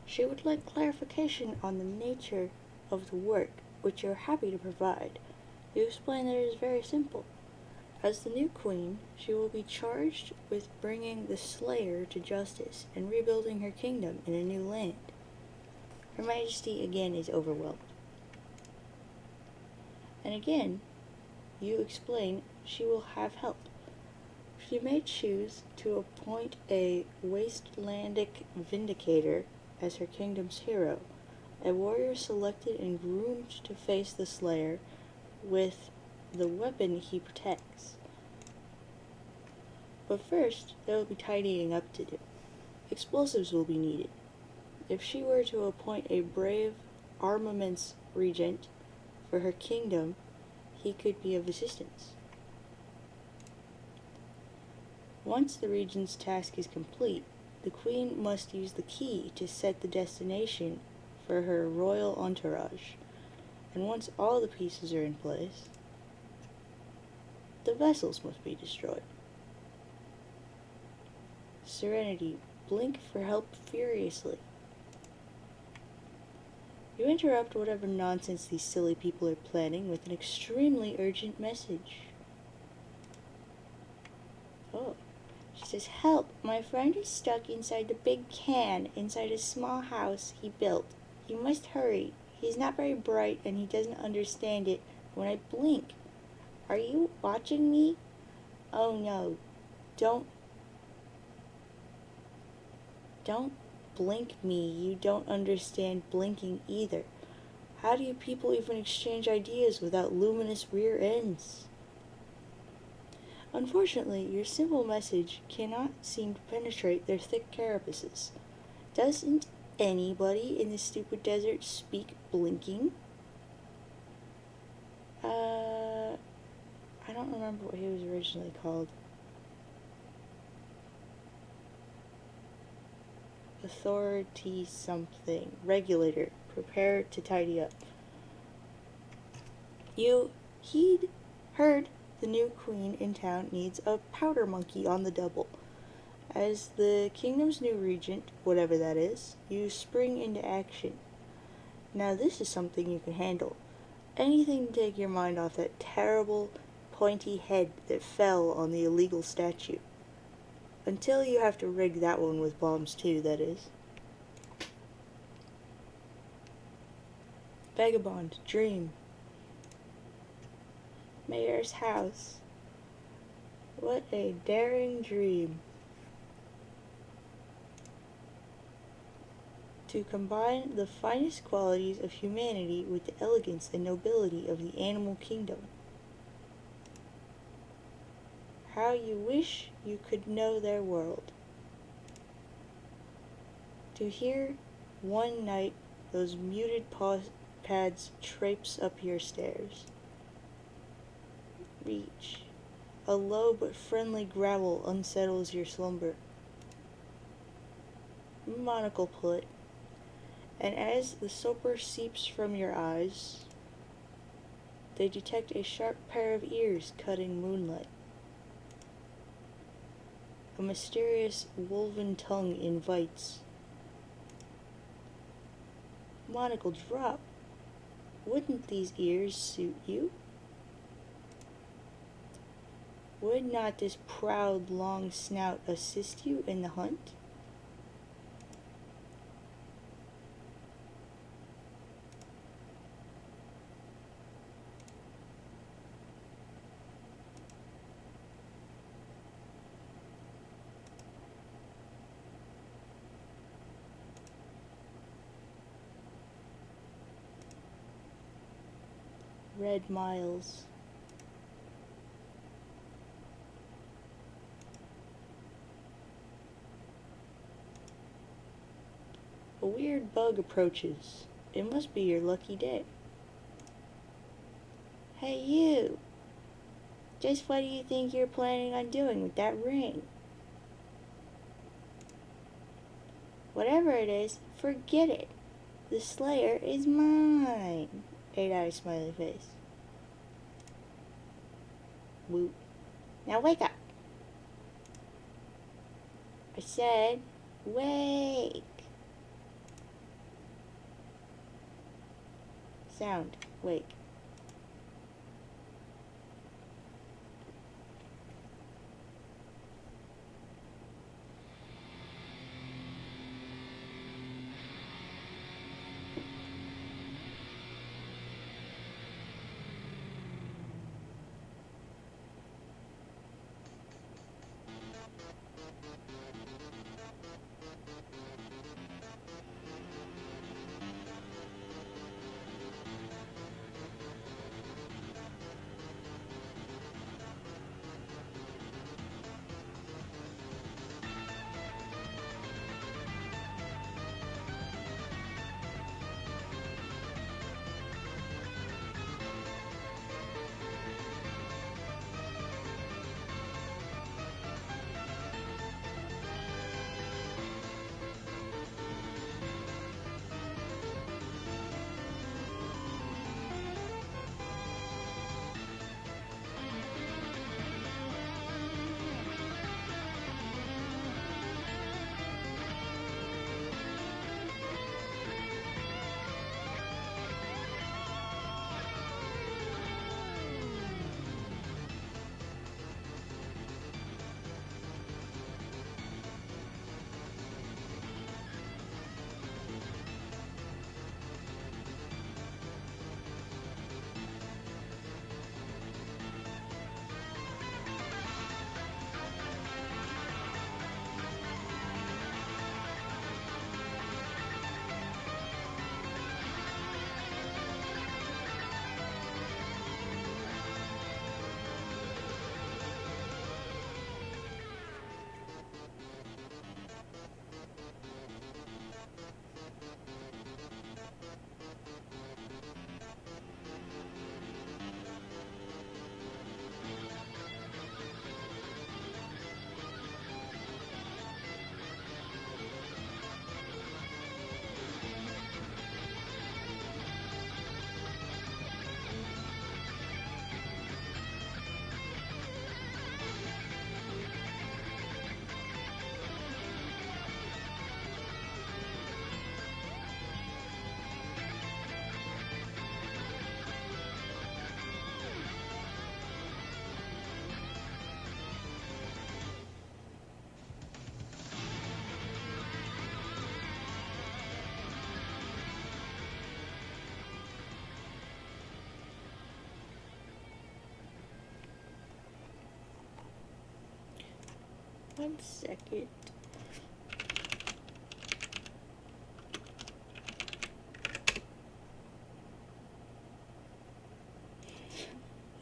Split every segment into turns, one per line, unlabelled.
She would like clarification on the nature of the work, which you are happy to provide. You explain that it is very simple. As the new queen, she will be charged with bringing the slayer to justice and rebuilding her kingdom in a new land. Her Majesty again is overwhelmed. And again, you explain she will have help. She may choose to appoint a wastelandic vindicator as her kingdom's hero, a warrior selected and groomed to face the slayer with the weapon he protects. But first, there will be tidying up to do. Explosives will be needed. If she were to appoint a brave armaments regent for her kingdom, he could be of assistance. Once the regent's task is complete, the queen must use the key to set the destination for her royal entourage, and once all the pieces are in place, the vessels must be destroyed. Serenity, blink for help furiously. You interrupt whatever nonsense these silly people are planning with an extremely urgent message. Oh. She says, "Help! My friend is stuck inside the big can inside a small house he built. You must hurry. He's not very bright and he doesn't understand it when I blink. Are you watching me? Oh no. Don't blink me. You don't understand blinking either. How do you people even exchange ideas without luminous rear ends?" Unfortunately, your simple message cannot seem to penetrate their thick carapaces. Doesn't anybody in this stupid desert speak blinking? I don't remember what he was originally called. Authority something. Regulator. Prepare to tidy up. He'd heard the new queen in town needs a powder monkey on the double. As the kingdom's new regent, whatever that is, you spring into action. Now this is something you can handle. Anything to take your mind off that terrible, pointy head that fell on the illegal statue. Until you have to rig that one with bombs too, that is. Vagabond, dream. Mayor's house. What a daring dream. To combine the finest qualities of humanity with the elegance and nobility of the animal kingdom. How you wish you could know their world. To hear one night those muted pads traipse up your stairs. Reach. A low but friendly growl unsettles your slumber. Monocle put. And as the soper seeps from your eyes, they detect a sharp pair of ears cutting moonlight. A mysterious woven tongue invites. Monocle drop. Wouldn't these ears suit you? Would not this proud long snout assist you in the hunt? Red Miles. A weird bug approaches. It must be your lucky day. Hey you! Just what do you think you're planning on doing with that ring? Whatever it is, forget it. The Slayer is mine. 8-eyed smiley face. Woot. Now wake up. I said, wake. Sound. Wake. One second.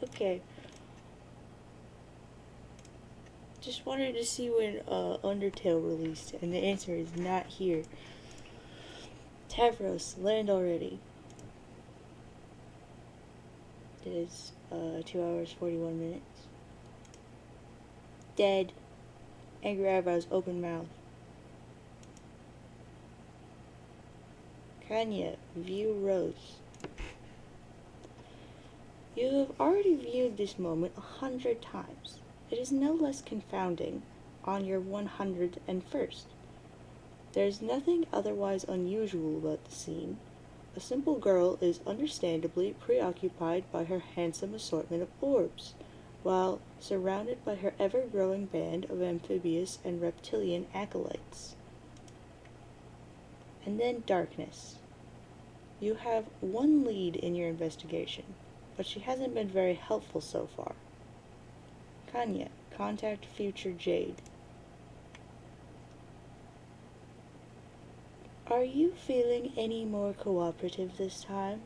Okay. Just wanted to see when Undertale released, and the answer is not here. Tavros, land already. It is 2 hours 41 minutes. Dead. Angry eyebrows, open mouth. Kanya, view Rose. You have already viewed this moment 100 times. It is no less confounding on your 101st. There is nothing otherwise unusual about the scene. A simple girl is understandably preoccupied by her handsome assortment of orbs, while surrounded by her ever-growing band of amphibious and reptilian acolytes. And then darkness. You have one lead in your investigation, but she hasn't been very helpful so far. Kanya, contact future Jade. Are you feeling any more cooperative this time?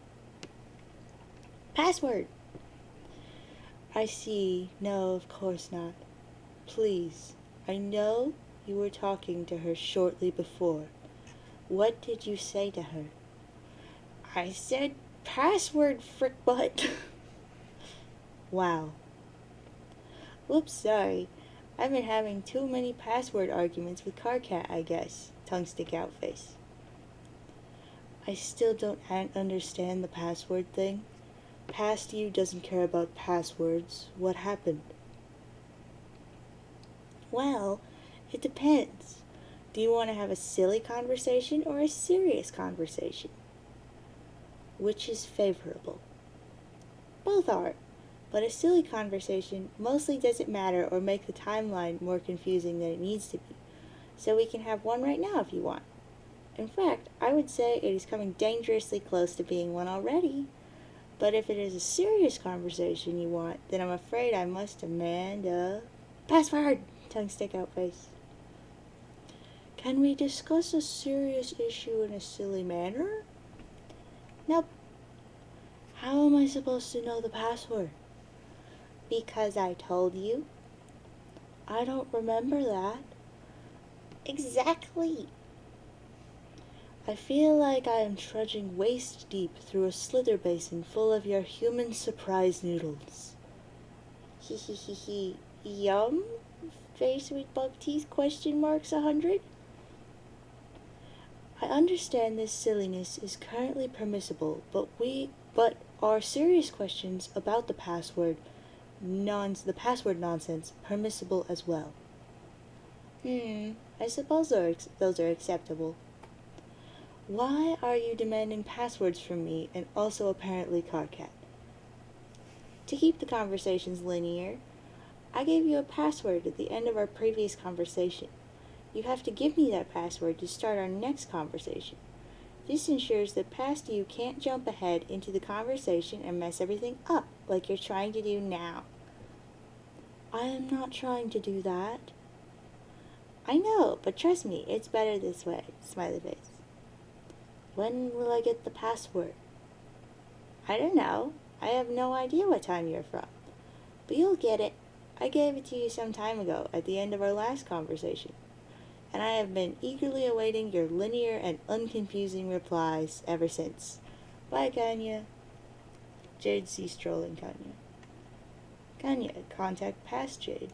Password! I see. No, of course not. Please, I know you were talking to her shortly before. What did you say to her? I said password, frick butt. Wow. Whoops, sorry. I've been having too many password arguments with Carcat, I guess. Tongue stick out face. I still don't understand the password thing. Past you doesn't care about passwords. What happened? Well, it depends. Do you want to have a silly conversation or a serious conversation? which is favorable. Both are, but a silly conversation mostly doesn't matter or make the timeline more confusing than it needs to be, so we can have one right now if you want. In fact, I would say it is coming dangerously close to being one already. But if it is a serious conversation you want, then I'm afraid I must demand a password, tongue stick out face. Can we discuss a serious issue in a silly manner? Nope. How am I supposed to know the password? Because I told you. I don't remember that. Exactly. I feel like I am trudging waist deep through a slither basin full of your human surprise noodles. Hee hee hee hee. Yum? Face with bug teeth question marks 100? I understand this silliness is currently permissible, but are serious questions about the password nonsense permissible as well? I suppose those are acceptable. Why are you demanding passwords from me and also apparently Carcat? To keep the conversations linear, I gave you a password at the end of our previous conversation. You have to give me that password to start our next conversation. This ensures that past you can't jump ahead into the conversation and mess everything up like you're trying to do now. I am not trying to do that. I know, but trust me, it's better this way, smiley face. When will I get the password? I don't know. I have no idea what time you're from. But you'll get it. I gave it to you some time ago at the end of our last conversation. And I have been eagerly awaiting your linear and unconfusing replies ever since. Bye, Kanya. Jade sees strolling Kanya. Kanya, contact past Jade.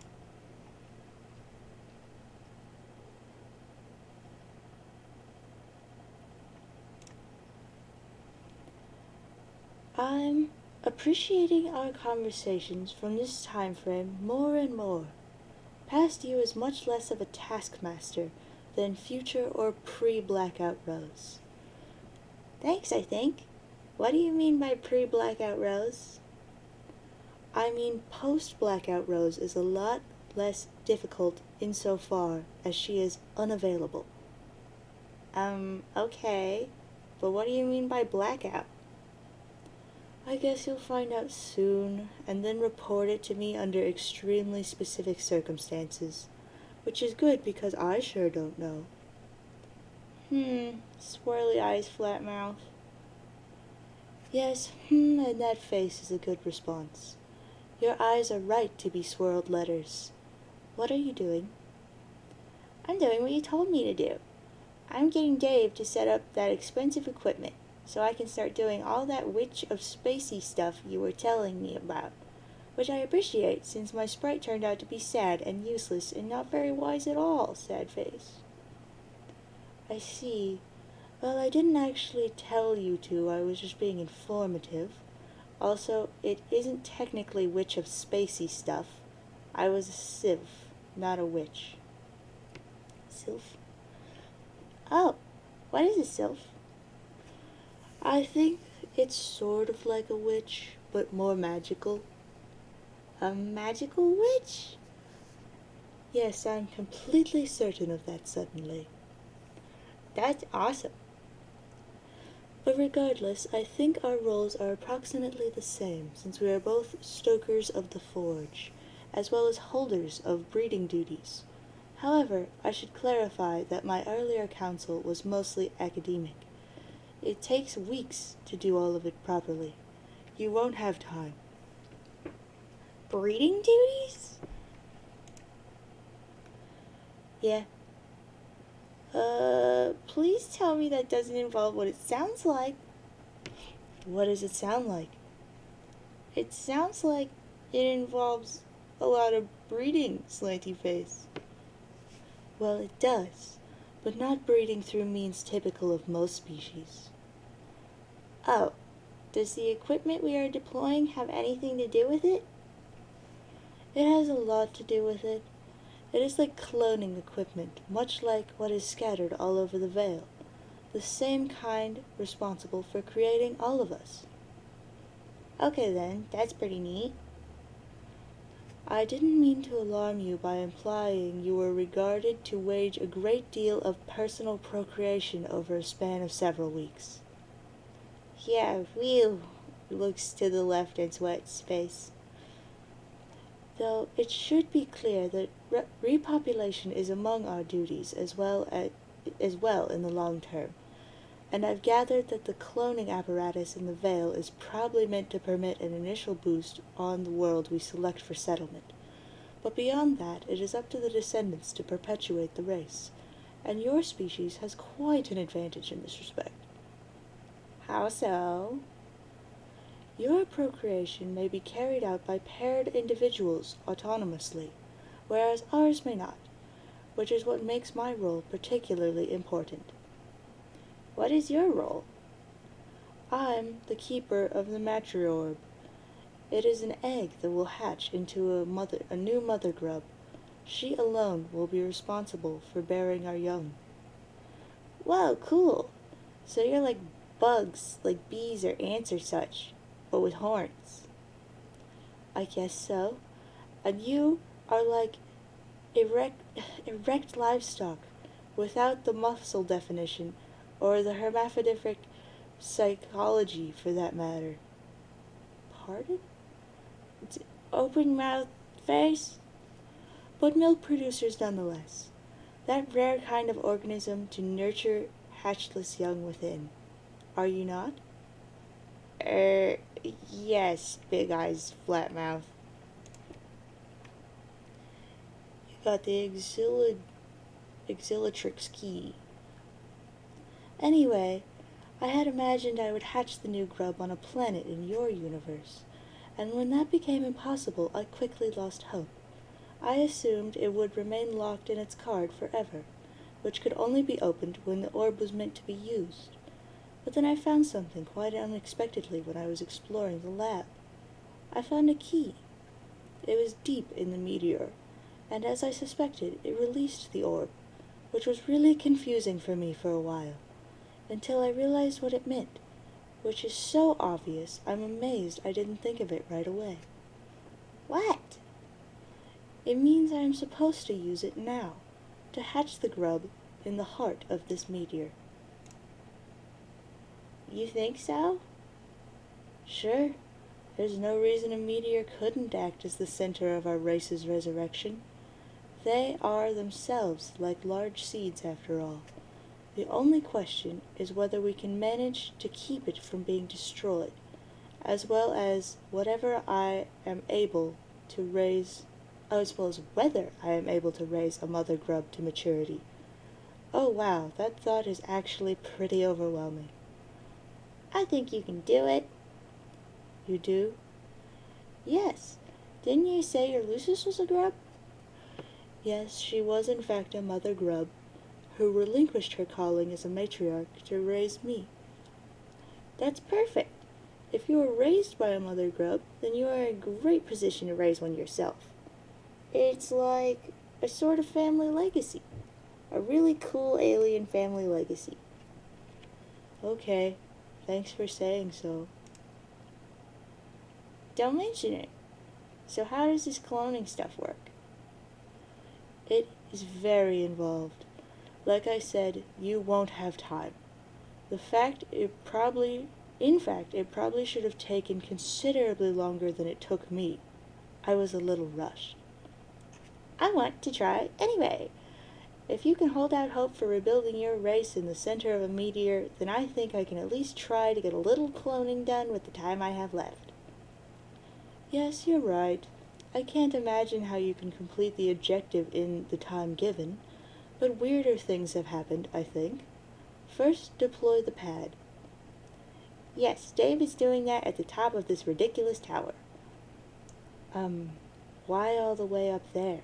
I'm appreciating our conversations from this time frame more and more. Past you is much less of a taskmaster than future or pre-blackout Rose. Thanks, I think. What do you mean by pre-blackout Rose? I mean post-blackout Rose is a lot less difficult insofar as she is unavailable. Okay. But what do you mean by blackout? I guess you'll find out soon, and then report it to me under extremely specific circumstances, which is good because I sure don't know. Swirly eyes, flat mouth. Yes, and that face is a good response. Your eyes are right to be swirled letters. What are you doing? I'm doing what you told me to do. I'm getting Dave to set up that expensive equipment, so I can start doing all that witch of spacey stuff you were telling me about, which I appreciate since my sprite turned out to be sad and useless and not very wise at all, sad face. I see. Well, I didn't actually tell you to, I was just being informative. Also, it isn't technically witch of spacey stuff. I was a sylph, not a witch. Sylph? Oh, what is a sylph? I think it's sort of like a witch, but more magical. A magical witch? Yes, I'm completely certain of that suddenly. That's awesome. But regardless, I think our roles are approximately the same, since we are both stokers of the forge, as well as holders of breeding duties. However, I should clarify that my earlier counsel was mostly academic. It takes weeks to do all of it properly. You won't have time. Breeding duties? Yeah. Please tell me that doesn't involve what it sounds like. What does it sound like? It sounds like it involves a lot of breeding, slanty face. Well, it does, but not breeding through means typical of most species. Oh, does the equipment we are deploying have anything to do with it? It has a lot to do with it. It is like cloning equipment, much like what is scattered all over the Vale. the same kind responsible for creating all of us.
Okay then, that's pretty neat.
I didn't mean to alarm you by implying you were regarded to wage a great deal of personal procreation over a span of several weeks.
Yeah, whew, looks to the left and sweats face.
Though it should be clear that repopulation is among our duties as well in the long term, and I've gathered that the cloning apparatus in the Vale is probably meant to permit an initial boost on the world we select for settlement. But beyond that, it is up to the descendants to perpetuate the race, and your species has quite an advantage in this respect.
How so?
Your procreation may be carried out by paired individuals autonomously, whereas ours may not, which is what makes my role particularly important.
What is your role?
I'm the keeper of the matriorb. It is an egg that will hatch into a new mother grub. She alone will be responsible for bearing our young.
Whoa, cool. So you're like bugs, like bees or ants or such, but with horns.
I guess so. And you are like erect livestock, without the muscle definition, or the hermaphroditic psychology for that matter. Pardon?
Open mouth face?
But milk producers nonetheless. That rare kind of organism to nurture hatchless young within. Are you not?
Yes, big eyes, flat mouth.
You got the Exilatrix key. Anyway, I had imagined I would hatch the new grub on a planet in your universe, and when that became impossible, I quickly lost hope. I assumed it would remain locked in its card forever, which could only be opened when the orb was meant to be used. But then I found something quite unexpectedly when I was exploring the lab. I found a key. It was deep in the meteor, and as I suspected, it released the orb, which was really confusing for me for a while, until I realized what it meant, which is so obvious I'm amazed I didn't think of it right away.
What?
It means I am supposed to use it now, to hatch the grub in the heart of this meteor.
You think so?
Sure. There's no reason a meteor couldn't act as the center of our race's resurrection. They are themselves like large seeds, after all. The only question is whether we can manage to keep it from being destroyed, as well as whether I am able to raise a mother grub to maturity. Oh wow, that thought is actually pretty overwhelming.
I think you can do it.
You do?
Yes. Didn't you say your Lucius was a grub?
Yes, she was in fact a mother grub, who relinquished her calling as a matriarch to raise me.
That's perfect.
If you were raised by a mother grub, then you are in a great position to raise one yourself.
It's like a sort of family legacy. A really cool alien family legacy.
Okay, thanks for saying so.
Don't mention it. So how does this cloning stuff work?
It is very involved. Like I said, you won't have time. In fact, it probably should have taken considerably longer than it took me. I was a little rushed.
I want to try anyway. If you can hold out hope for rebuilding your race in the center of a meteor, then I think I can at least try to get a little cloning done with the time I have left.
Yes, you're right. I can't imagine how you can complete the objective in the time given, but weirder things have happened, I think. First, deploy the pad.
Yes, Dave is doing that at the top of this ridiculous tower.
Why all the way up there?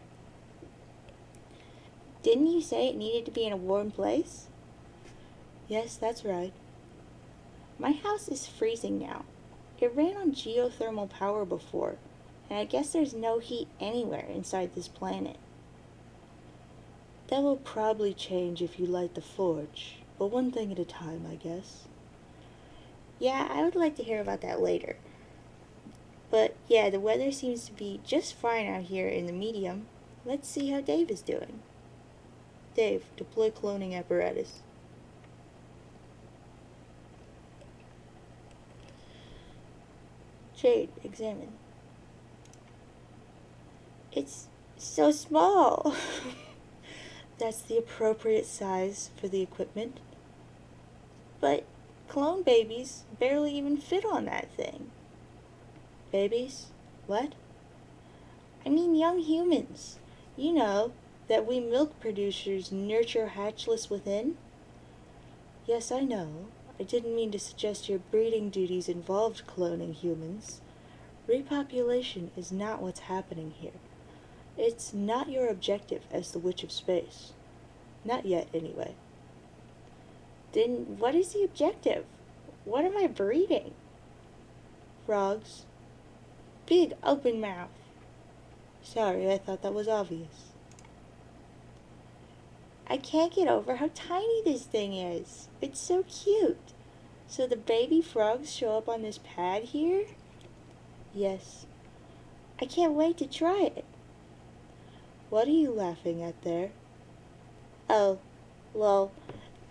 Didn't you say it needed to be in a warm place?
Yes, that's right.
My house is freezing now. It ran on geothermal power before, and I guess there's no heat anywhere inside this planet.
That will probably change if you light the forge, but one thing at a time, I guess.
Yeah, I would like to hear about that later. But yeah, the weather seems to be just fine out here in the medium. Let's see how Dave is doing.
Dave, deploy cloning apparatus. Jade, examine.
It's so small.
That's the appropriate size for the equipment.
But clone babies barely even fit on that thing.
Babies? What?
I mean young humans. You know, that we milk producers nurture hatchless within.
Yes, I know. I didn't mean to suggest your breeding duties involved cloning humans. Repopulation is not what's happening here. It's not your objective as the Witch of Space. Not yet, anyway.
Then what is the objective? What am I breeding?
Frogs.
Big open mouth.
Sorry, I thought that was obvious.
I can't get over how tiny this thing is. It's so cute. So the baby frogs show up on this pad here?
Yes.
I can't wait to try it.
What are you laughing at there?
Oh, well,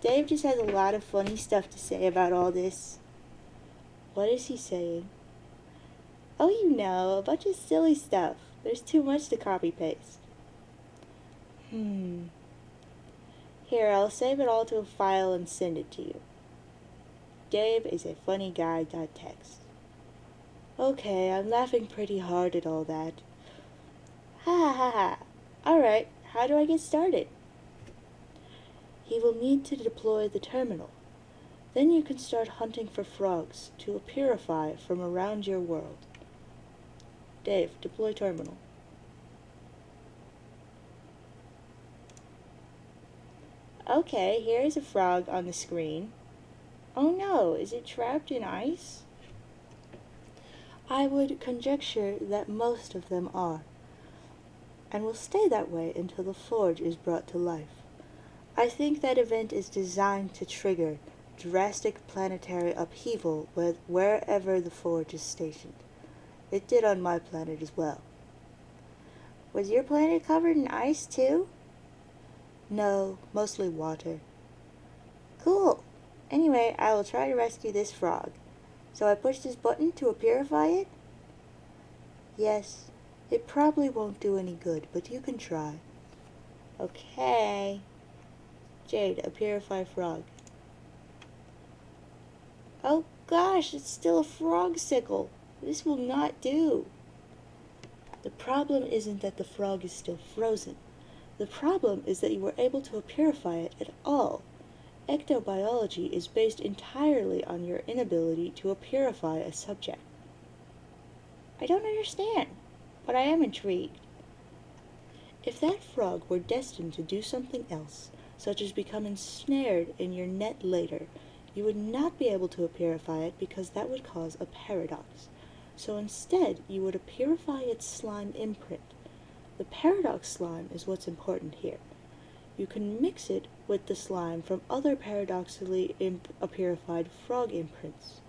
Dave just has a lot of funny stuff to say about all this.
What is he saying?
Oh, you know, a bunch of silly stuff. There's too much to copy-paste. Here, I'll save it all to a file and send it to you. Dave is a funny guy.txt.
Okay, I'm laughing pretty hard at all that.
Ha ha ha ha. Alright, how do I get started?
He will need to deploy the terminal. Then you can start hunting for frogs to purify from around your world. Dave, deploy terminal.
Okay, here's a frog on the screen. Oh no, is it trapped in ice?
I would conjecture that most of them are, and will stay that way until the forge is brought to life. I think that event is designed to trigger drastic planetary upheaval wherever the forge is stationed. It did on my planet as well.
Was your planet covered in ice too?
No, mostly water.
Cool. Anyway, I will try to rescue this frog. So I push this button to purify it?
Yes, it probably won't do any good, but you can try.
Okay.
Jade, a purify frog.
Oh gosh, it's still a frog sickle. This will not do.
The problem isn't that the frog is still frozen. The problem is that you were able to purify it at all. Ectobiology is based entirely on your inability to purify a subject.
I don't understand, but I am intrigued.
If that frog were destined to do something else, such as become ensnared in your net later, you would not be able to purify it because that would cause a paradox. So instead, you would purify its slime imprint. The paradox slime is what's important here. You can mix it with the slime from other paradoxically purified frog imprints.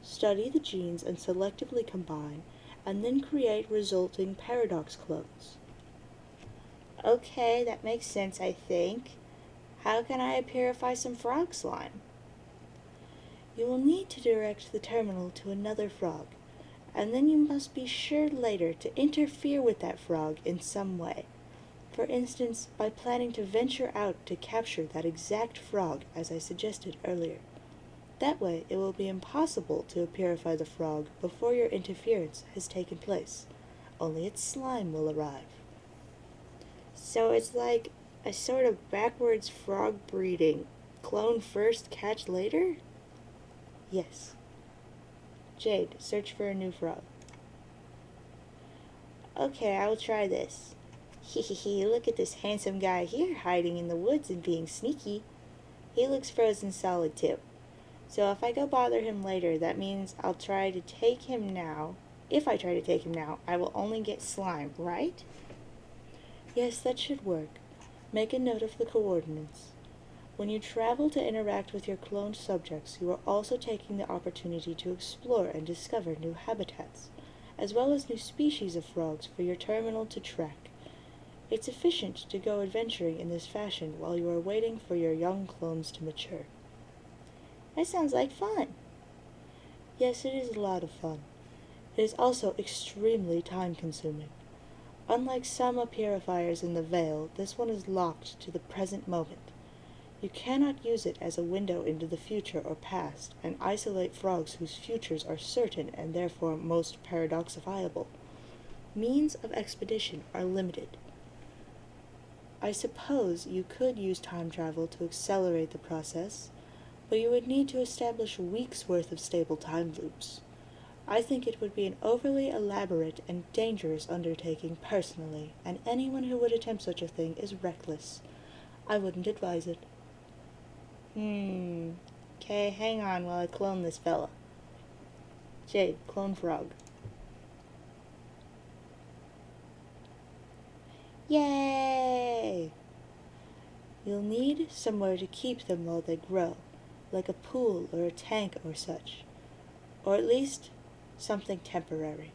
Study the genes and selectively combine, and then create resulting paradox clones.
Okay, that makes sense, I think. How can I purify some frog slime?
You will need to direct the terminal to another frog, and then you must be sure later to interfere with that frog in some way. For instance, by planning to venture out to capture that exact frog as I suggested earlier. That way, it will be impossible to purify the frog before your interference has taken place. Only its slime will arrive.
So it's like a sort of backwards frog breeding. Clone first, catch later?
Yes. Jade, search for a new frog.
Okay, I will try this. Hehehe, look at this handsome guy here hiding in the woods and being sneaky. He looks frozen solid too. So if I go bother him later, that means I'll try to take him now. If I try to take him now, I will only get slime, right?
Yes, that should work. Make a note of the coordinates. When you travel to interact with your cloned subjects, you are also taking the opportunity to explore and discover new habitats, as well as new species of frogs for your terminal to track. It's efficient to go adventuring in this fashion while you are waiting for your young clones to mature.
That sounds like fun.
Yes, it is a lot of fun. It is also extremely time-consuming. Unlike some purifiers in the Vale, this one is locked to the present moment. You cannot use it as a window into the future or past, and isolate frogs whose futures are certain and therefore most paradoxifiable. Means of expedition are limited. I suppose you could use time travel to accelerate the process, but you would need to establish weeks' worth of stable time loops. I think it would be an overly elaborate and dangerous undertaking personally, and anyone who would attempt such a thing is reckless. I wouldn't advise it.
Okay, hang on while I clone this fella.
Jade, clone frog.
Yay!
You'll need somewhere to keep them while they grow, like a pool or a tank or such. Or at least something temporary.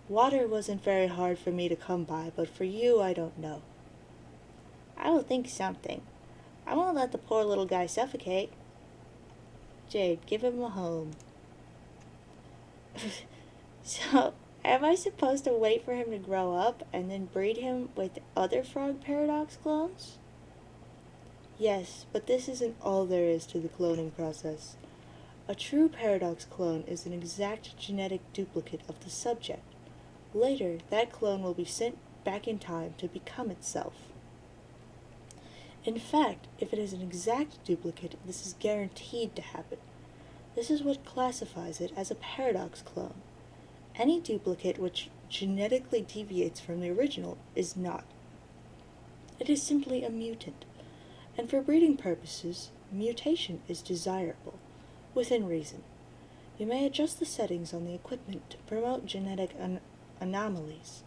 Water wasn't very hard for me to come by, but for you, I don't know.
I will think something. I won't let the poor little guy suffocate.
Jade, give him a home.
So, am I supposed to wait for him to grow up and then breed him with other frog paradox clones?
Yes, but this isn't all there is to the cloning process. A true paradox clone is an exact genetic duplicate of the subject. Later, that clone will be sent back in time to become itself. In fact, if it is an exact duplicate, this is guaranteed to happen. This is what classifies it as a paradox clone. Any duplicate which genetically deviates from the original is not. It is simply a mutant, and for breeding purposes, mutation is desirable, within reason. You may adjust the settings on the equipment to promote genetic anomalies,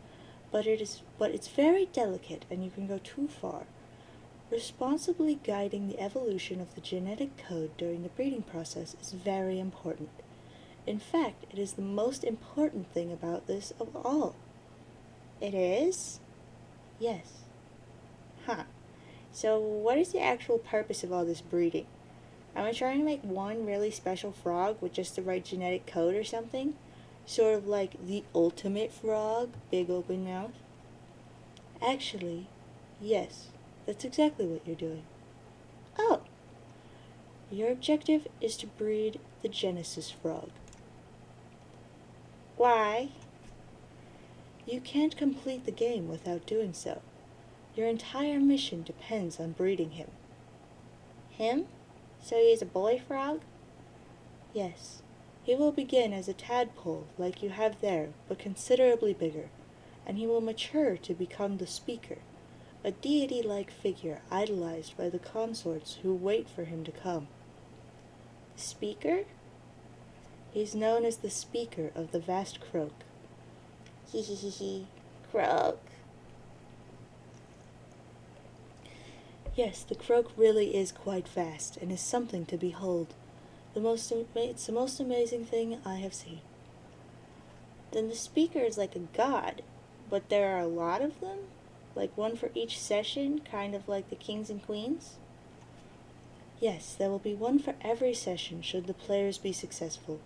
but it's very delicate and you can go too far. Responsibly guiding the evolution of the genetic code during the breeding process is very important. In fact, it is the most important thing about this of all.
It is?
Yes.
Huh. So what is the actual purpose of all this breeding? Am I trying to make one really special frog with just the right genetic code or something?
Sort of like the ultimate frog, big open mouth? Actually, yes. That's exactly what you're doing.
Oh.
Your objective is to breed the Genesis frog.
Why?
You can't complete the game without doing so. Your entire mission depends on breeding him.
Him? So he is a boy frog?
Yes. He will begin as a tadpole like you have there, but considerably bigger, and he will mature to become the Speaker, a deity-like figure idolized by the consorts who wait for him to come.
The Speaker?
He's known as the Speaker of the vast croak.
Hee. Croak.
Yes, the croak really is quite vast, and is something to behold. It's the most amazing thing I have seen.
Then the Speaker is like a god, but there are a lot of them? Like one for each session, kind of like the kings and queens?
Yes, there will be one for every session should the players be successful,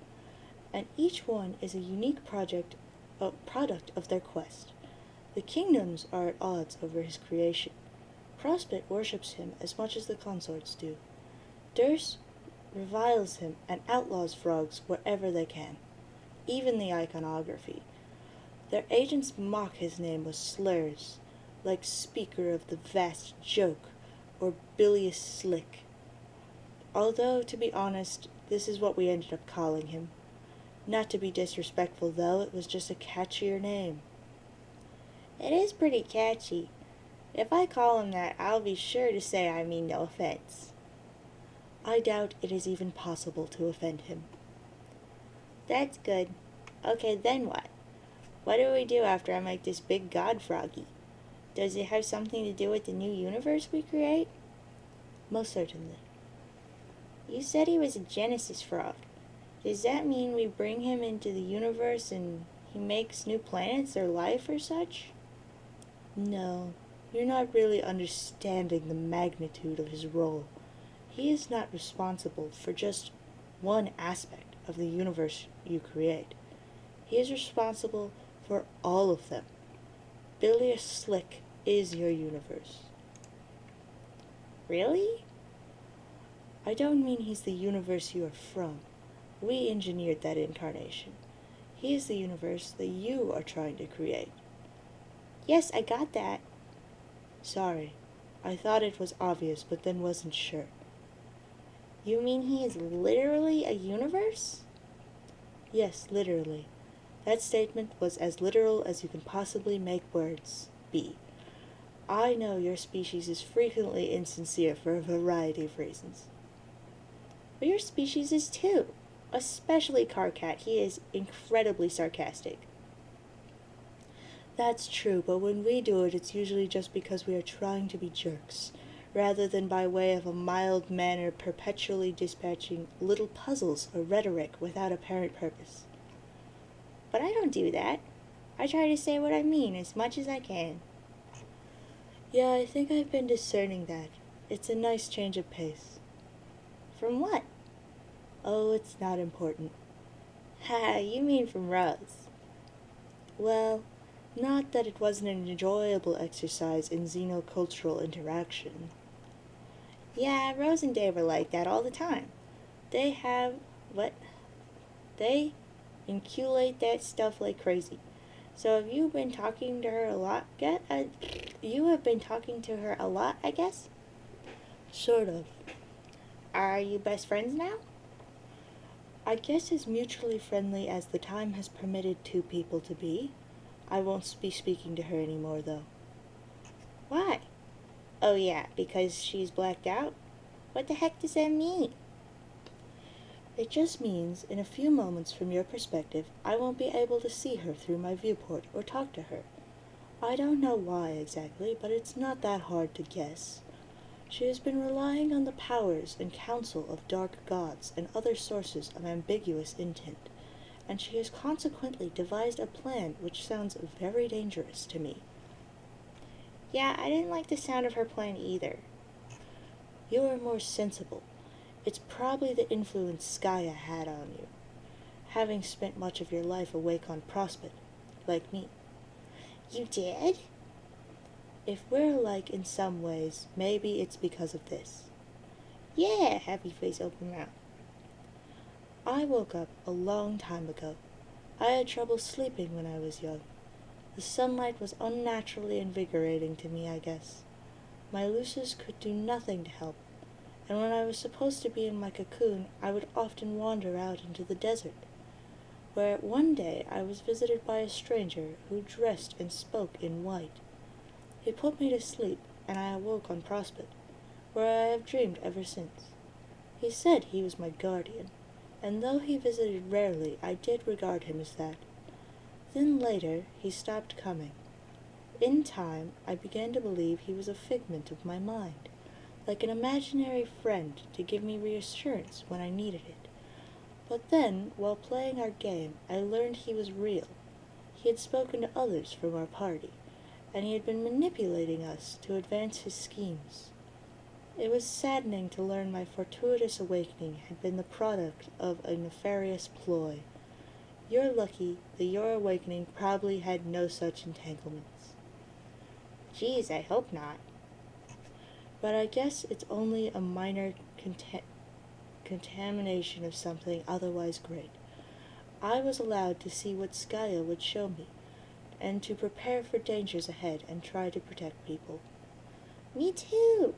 and each one is a unique product of their quest. The kingdoms are at odds over his creation. Prospect worships him as much as the consorts do. Durst reviles him and outlaws frogs wherever they can, even the iconography. Their agents mock his name with slurs, like Speaker of the Vast Joke, or Bilious Slick. Although, to be honest, this is what we ended up calling him. Not to be disrespectful, though, it was just a catchier name.
It is pretty catchy. If I call him that, I'll be sure to say I mean no offense.
I doubt it is even possible to offend him.
That's good. Okay, then what? What do we do after I make this big god froggy? Does it have something to do with the new universe we create?
Most certainly.
You said he was a Genesis frog. Does that mean we bring him into the universe and he makes new planets or life or such?
No, you're not really understanding the magnitude of his role. He is not responsible for just one aspect of the universe you create. He is responsible for all of them. Bilious Slick is your universe.
Really?
I don't mean he's the universe you are from. We engineered that incarnation. He is the universe that you are trying to create.
Yes, I got that.
Sorry, I thought it was obvious, but then wasn't sure.
You mean he is literally a universe?
Yes, literally. That statement was as literal as you can possibly make words be. I know your species is frequently insincere for a variety of reasons.
But your species is too. Especially Carcat. He is incredibly sarcastic.
That's true, but when we do it, it's usually just because we are trying to be jerks, rather than by way of a mild manner perpetually dispatching little puzzles or rhetoric without apparent purpose.
But I don't do that. I try to say what I mean as much as I can.
Yeah, I think I've been discerning that. It's a nice change of pace.
From what?
Oh, it's not important.
Ha, you mean from Rose.
Well, not that it wasn't an enjoyable exercise in xenocultural interaction.
Yeah, Rose and Dave are like that all the time. They have, what? They inculate that stuff like crazy. So have you been talking to her a lot? You have been talking to her a lot, I guess?
Sort of.
Are you best friends now?
I guess as mutually friendly as the time has permitted two people to be. I won't be speaking to her anymore, though.
Why? Oh yeah, because she's blacked out? What the heck does that mean?
It just means, in a few moments from your perspective, I won't be able to see her through my viewport or talk to her. I don't know why exactly, but it's not that hard to guess. She has been relying on the powers and counsel of dark gods and other sources of ambiguous intent, and she has consequently devised a plan which sounds very dangerous to me.
Yeah, I didn't like the sound of her plan either.
You are more sensible. It's probably the influence Skaya had on you, having spent much of your life awake on Prospect, like me.
You did?
If we're alike in some ways, maybe it's because of this.
Yeah, happy face, open mouth.
I woke up a long time ago. I had trouble sleeping when I was young. The sunlight was unnaturally invigorating to me, I guess. My luces could do nothing to help, and when I was supposed to be in my cocoon, I would often wander out into the desert, where one day I was visited by a stranger who dressed and spoke in white. He put me to sleep, and I awoke on Prospect, where I have dreamed ever since. He said he was my guardian, and though he visited rarely, I did regard him as that. Then later, he stopped coming. In time, I began to believe he was a figment of my mind, like an imaginary friend to give me reassurance when I needed it. But then, while playing our game, I learned he was real. He had spoken to others from our party, and he had been manipulating us to advance his schemes. It was saddening to learn my fortuitous awakening had been the product of a nefarious ploy. You're lucky that your awakening probably had no such entanglements.
Geez, I hope not.
But I guess it's only a minor contamination of something otherwise great. I was allowed to see what Skaya would show me, and to prepare for dangers ahead and try to protect people.
Me too!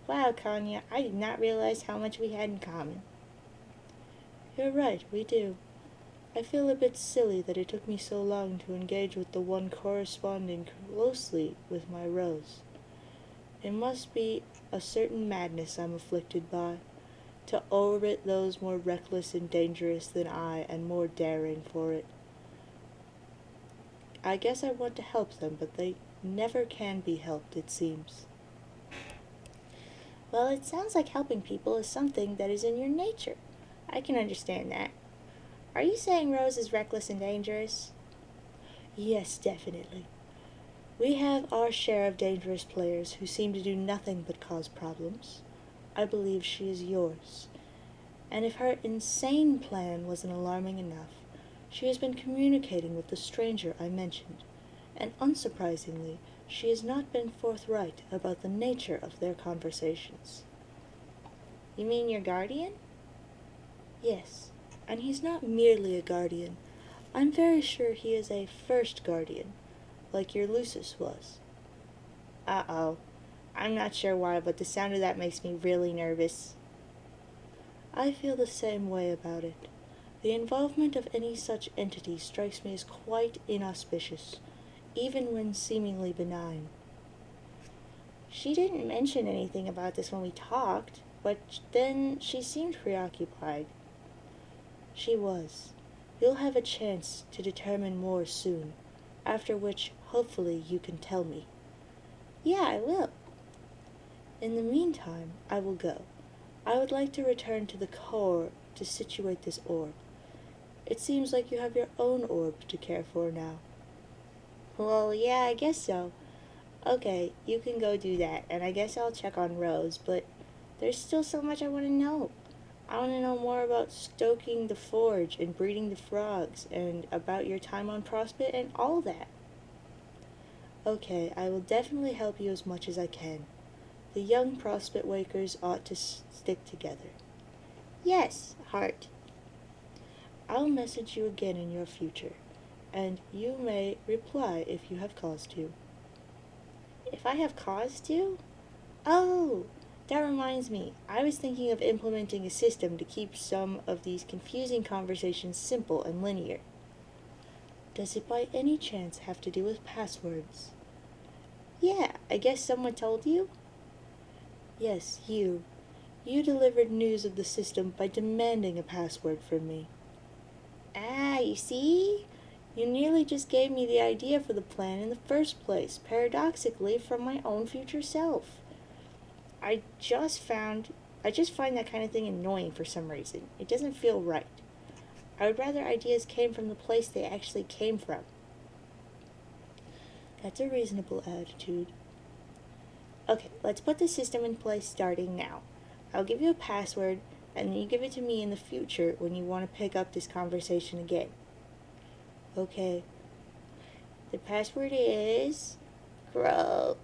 Wow, Kanya, I did not realize how much we had in common.
You're right, we do. I feel a bit silly that it took me so long to engage with the one corresponding closely with my Rose. It must be a certain madness I'm afflicted by, to orbit those more reckless and dangerous than I and more daring for it. I guess I want to help them, but they never can be helped, it seems.
Well, it sounds like helping people is something that is in your nature. I can understand that. Are you saying Rose is reckless and dangerous?
Yes, definitely. We have our share of dangerous players who seem to do nothing but cause problems. I believe she is yours. And if her insane plan wasn't alarming enough, she has been communicating with the stranger I mentioned, and unsurprisingly, she has not been forthright about the nature of their conversations.
You mean your guardian?
Yes, and he's not merely a guardian. I'm very sure he is a first guardian, like your Lucis was.
Uh-oh. I'm not sure why, but the sound of that makes me really nervous.
I feel the same way about it. The involvement of any such entity strikes me as quite inauspicious, even when seemingly benign.
She didn't mention anything about this when we talked, but then she seemed preoccupied.
She was. You'll have a chance to determine more soon, after which, hopefully, you can tell me.
Yeah, I will.
In the meantime, I will go. I would like to return to the core to situate this orb. It seems like you have your own orb to care for now.
Well, yeah, I guess so. Okay, you can go do that, and I guess I'll check on Rose, but there's still so much I want to know. I want to know more about stoking the forge and breeding the frogs, and about your time on Prospect and all that.
Okay, I will definitely help you as much as I can. The young Prospect Wakers ought to stick together.
Yes, Heart.
I'll message you again in your future, and you may reply if you have cause to.
If I have cause to? Oh, that reminds me. I was thinking of implementing a system to keep some of these confusing conversations simple and linear.
Does it by any chance have to do with passwords?
Yeah, I guess someone told you?
Yes, you. You delivered news of the system by demanding a password from me.
Ah, you see? You nearly just gave me the idea for the plan in the first place, paradoxically from my own future self. I just find that kind of thing annoying for some reason. It doesn't feel right. I would rather ideas came from the place they actually came from.
That's a reasonable attitude.
Okay, let's put the system in place starting now. I'll give you a password, and then you give it to me in the future when you want to pick up this conversation again.
Okay.
The password is Croak.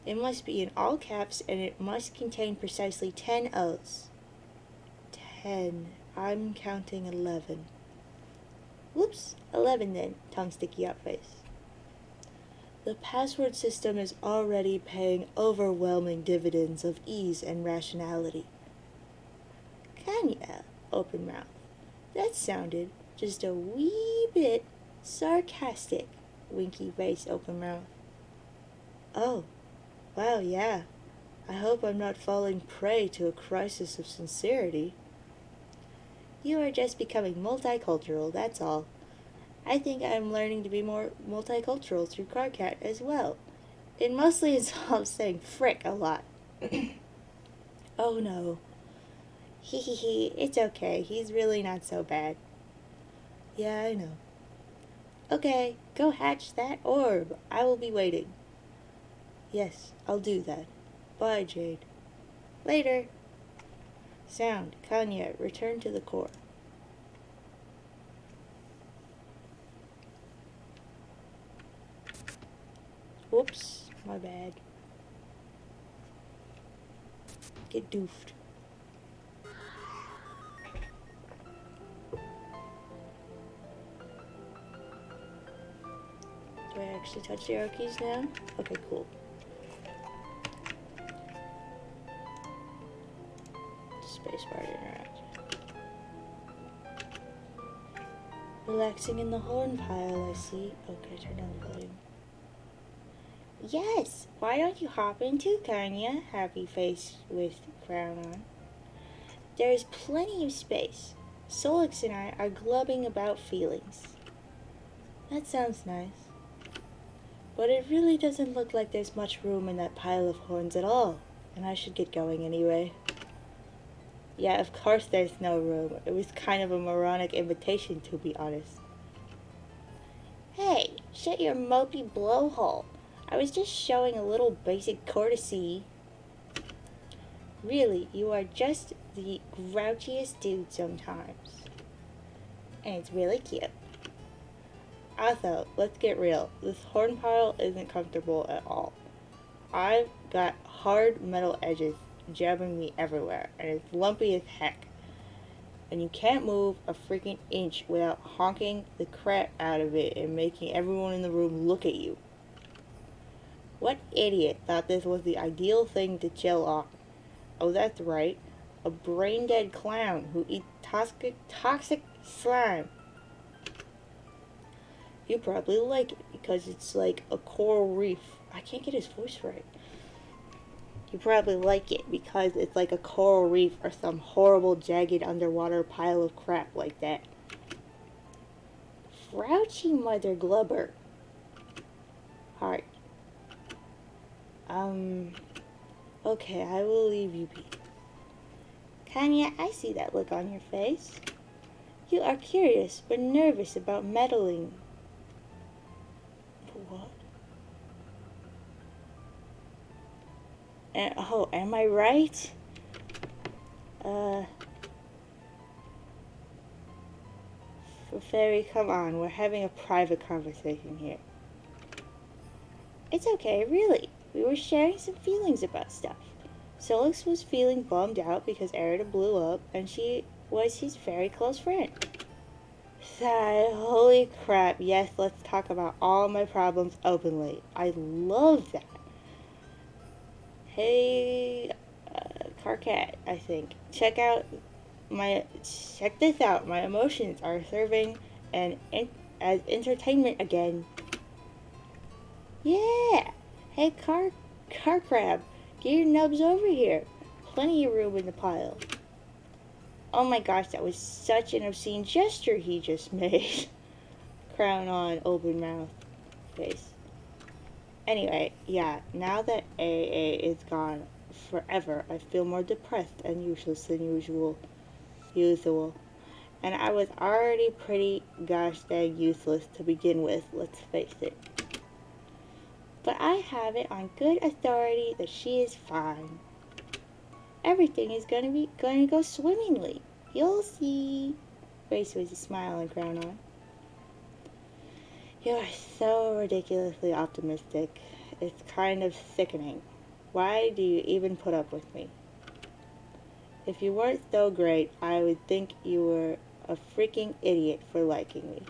It must be in all caps, and it must contain precisely 10 O's.
10. I'm counting 11.
Whoops, 11 then, tongue sticky up face.
The password system is already paying overwhelming dividends of ease and rationality.
Kanya, open mouth. That sounded just a wee bit sarcastic, winky face, open mouth.
Oh, wow, yeah. I hope I'm not falling prey to a crisis of sincerity.
You are just becoming multicultural, that's all. I think I'm learning to be more multicultural through Carcat as well. It mostly involves saying frick a lot.
Oh no.
Hee, it's okay. He's really not so bad.
Yeah, I know.
Okay, go hatch that orb. I will be waiting.
Yes, I'll do that. Bye, Jade.
Later.
Sound, Kanya, return to the core. Whoops, my bad. Get doofed. Do I actually touch the arrow keys now? Okay, cool. Spacebar to interact. Relaxing in the horn pile, I see. Okay, turn down the volume.
Yes, why don't you hop into Kanya, happy face with crown on? There's plenty of space. Solix and I are glubbing about feelings.
That sounds nice. But it really doesn't look like there's much room in that pile of horns at all. And I should get going anyway. Yeah, of course there's no room. It was kind of a moronic invitation, to be honest.
Hey, shut your mopey blowhole. I was just showing a little basic courtesy. Really, you are just the grouchiest dude sometimes. And it's really cute.
Also, let's get real. This horn pile isn't comfortable at all. I've got hard metal edges jabbing me everywhere, and it's lumpy as heck. And you can't move a freaking inch without honking the crap out of it and making everyone in the room look at you. What idiot thought this was the ideal thing to chill on? Oh, that's right. A brain-dead clown who eats toxic slime. You probably like it because it's like a coral reef. I can't get his voice right. You probably like it because it's like a coral reef or some horrible jagged underwater pile of crap like that.
Grouchy mother glubber.
Heart. Okay, I will leave you be.
Kanya, I see that look on your face. You are curious but nervous about meddling.
What? Am I right? Fairy, come on, we're having a private conversation here.
It's okay, really. We were sharing some feelings about stuff. Solix was feeling bummed out because Erida blew up, and she was his very close friend.
Sigh, holy crap, yes, let's talk about all my problems openly. I love that. Hey, Carcat, I think. Check this out. My emotions are serving as entertainment again.
Yeah. Hey, car crab, get your nubs over here. Plenty of room in the pile.
Oh my gosh, that was such an obscene gesture he just made. Crown on, open mouth, face. Anyway, yeah, now that AA is gone forever, I feel more depressed and useless than usual. And I was already pretty gosh dang useless to begin with, let's face it. But I have it on good authority that she is fine. Everything is going to go swimmingly. You'll see. Grace with a smile and crown on. You are so ridiculously optimistic. It's kind of sickening. Why do you even put up with me? If you weren't so great, I would think you were a freaking idiot for liking me.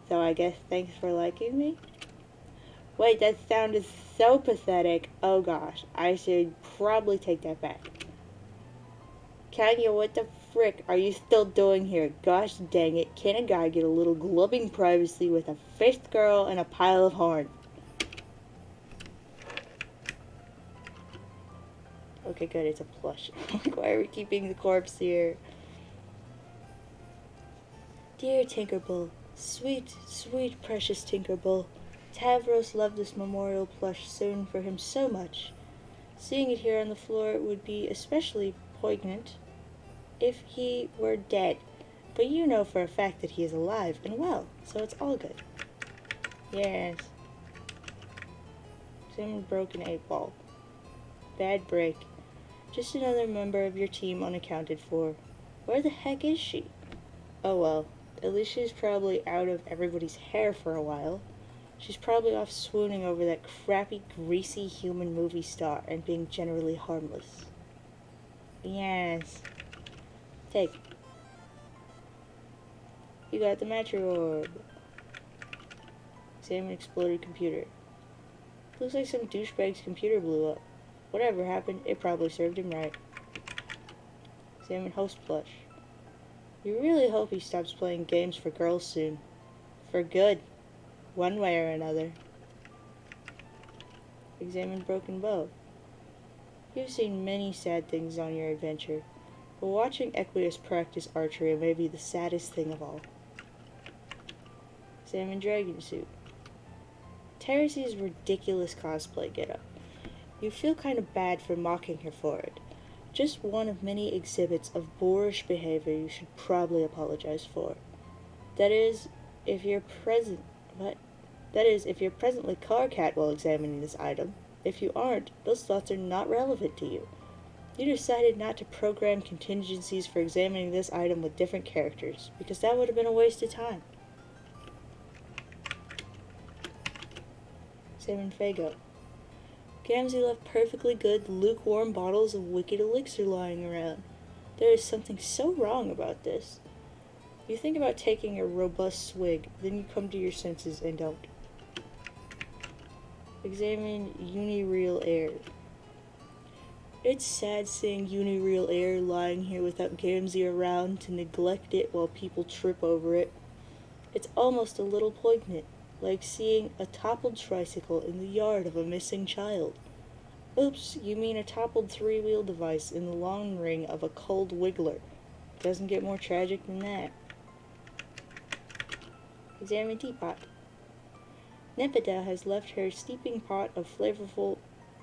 So I guess thanks for liking me? Wait, that sounded so pathetic. Oh gosh, I should probably take that back. Kanya, what the frick are you still doing here? Gosh dang it, can a guy get a little glubbing privacy with a fifth girl and a pile of horn? Okay, good, it's a plush. Why are we keeping the corpse here? Dear Tinkerbell, sweet, sweet, precious Tinkerbell, Tavros loved this memorial plush sewn for him so much. Seeing it here on the floor would be especially poignant if he were dead, but you know for a fact that he is alive and well, so it's all good. Yes. Someone broke an 8-ball. Bad break. Just another member of your team unaccounted for. Where the heck is she? Oh well, at least she's probably out of everybody's hair for a while. She's probably off swooning over that crappy, greasy human movie star and being generally harmless. Yes. Take. You got the matcher orb. Examine exploded computer. Looks like some douchebag's computer blew up. Whatever happened, it probably served him right. Examine host plush. You really hope he stops playing games for girls soon. For good. One way or another. Examine broken bow. You've seen many sad things on your adventure, but watching Equius practice archery may be the saddest thing of all. Examine dragon suit. Teresa's ridiculous cosplay getup. You feel kind of bad for mocking her for it. Just one of many exhibits of boorish behavior you should probably apologize for. That is, if you're present. What? That is, if you're presently car-cat while examining this item. If you aren't, those thoughts are not relevant to you. You decided not to program contingencies for examining this item with different characters, because that would have been a waste of time. Examine Fago. Gamzee left perfectly good, lukewarm bottles of wicked elixir lying around. There is something so wrong about this. You think about taking a robust swig, then you come to your senses and don't. Examine Unireal Air. It's sad seeing Unireal Air lying here without Gamzee around to neglect it while people trip over it. It's almost a little poignant, like seeing a toppled tricycle in the yard of a missing child. Oops, you mean a toppled three-wheel device in the long ring of a cold wiggler. Doesn't get more tragic than that. Examine Teapot. Nipida has left her steeping pot of flavorful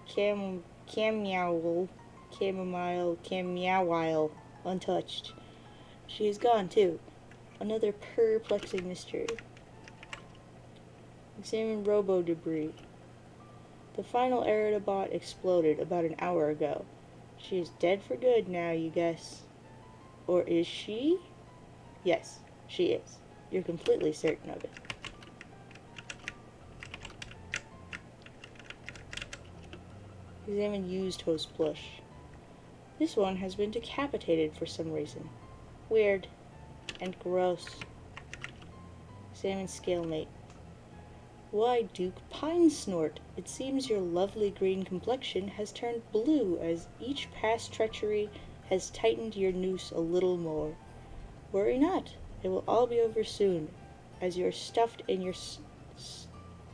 chamomile untouched. She is gone, too. Another perplexing mystery. Examine robo-debris. The final Eridabot exploded about an hour ago. She is dead for good now, you guess. Or is she? Yes, she is. You're completely certain of it. Examine used host blush. This one has been decapitated for some reason. Weird. And gross. Examine scalemate. Why, Duke Pine Snort, it seems your lovely green complexion has turned blue as each past treachery has tightened your noose a little more. Worry not, it will all be over soon, as you're stuffed in your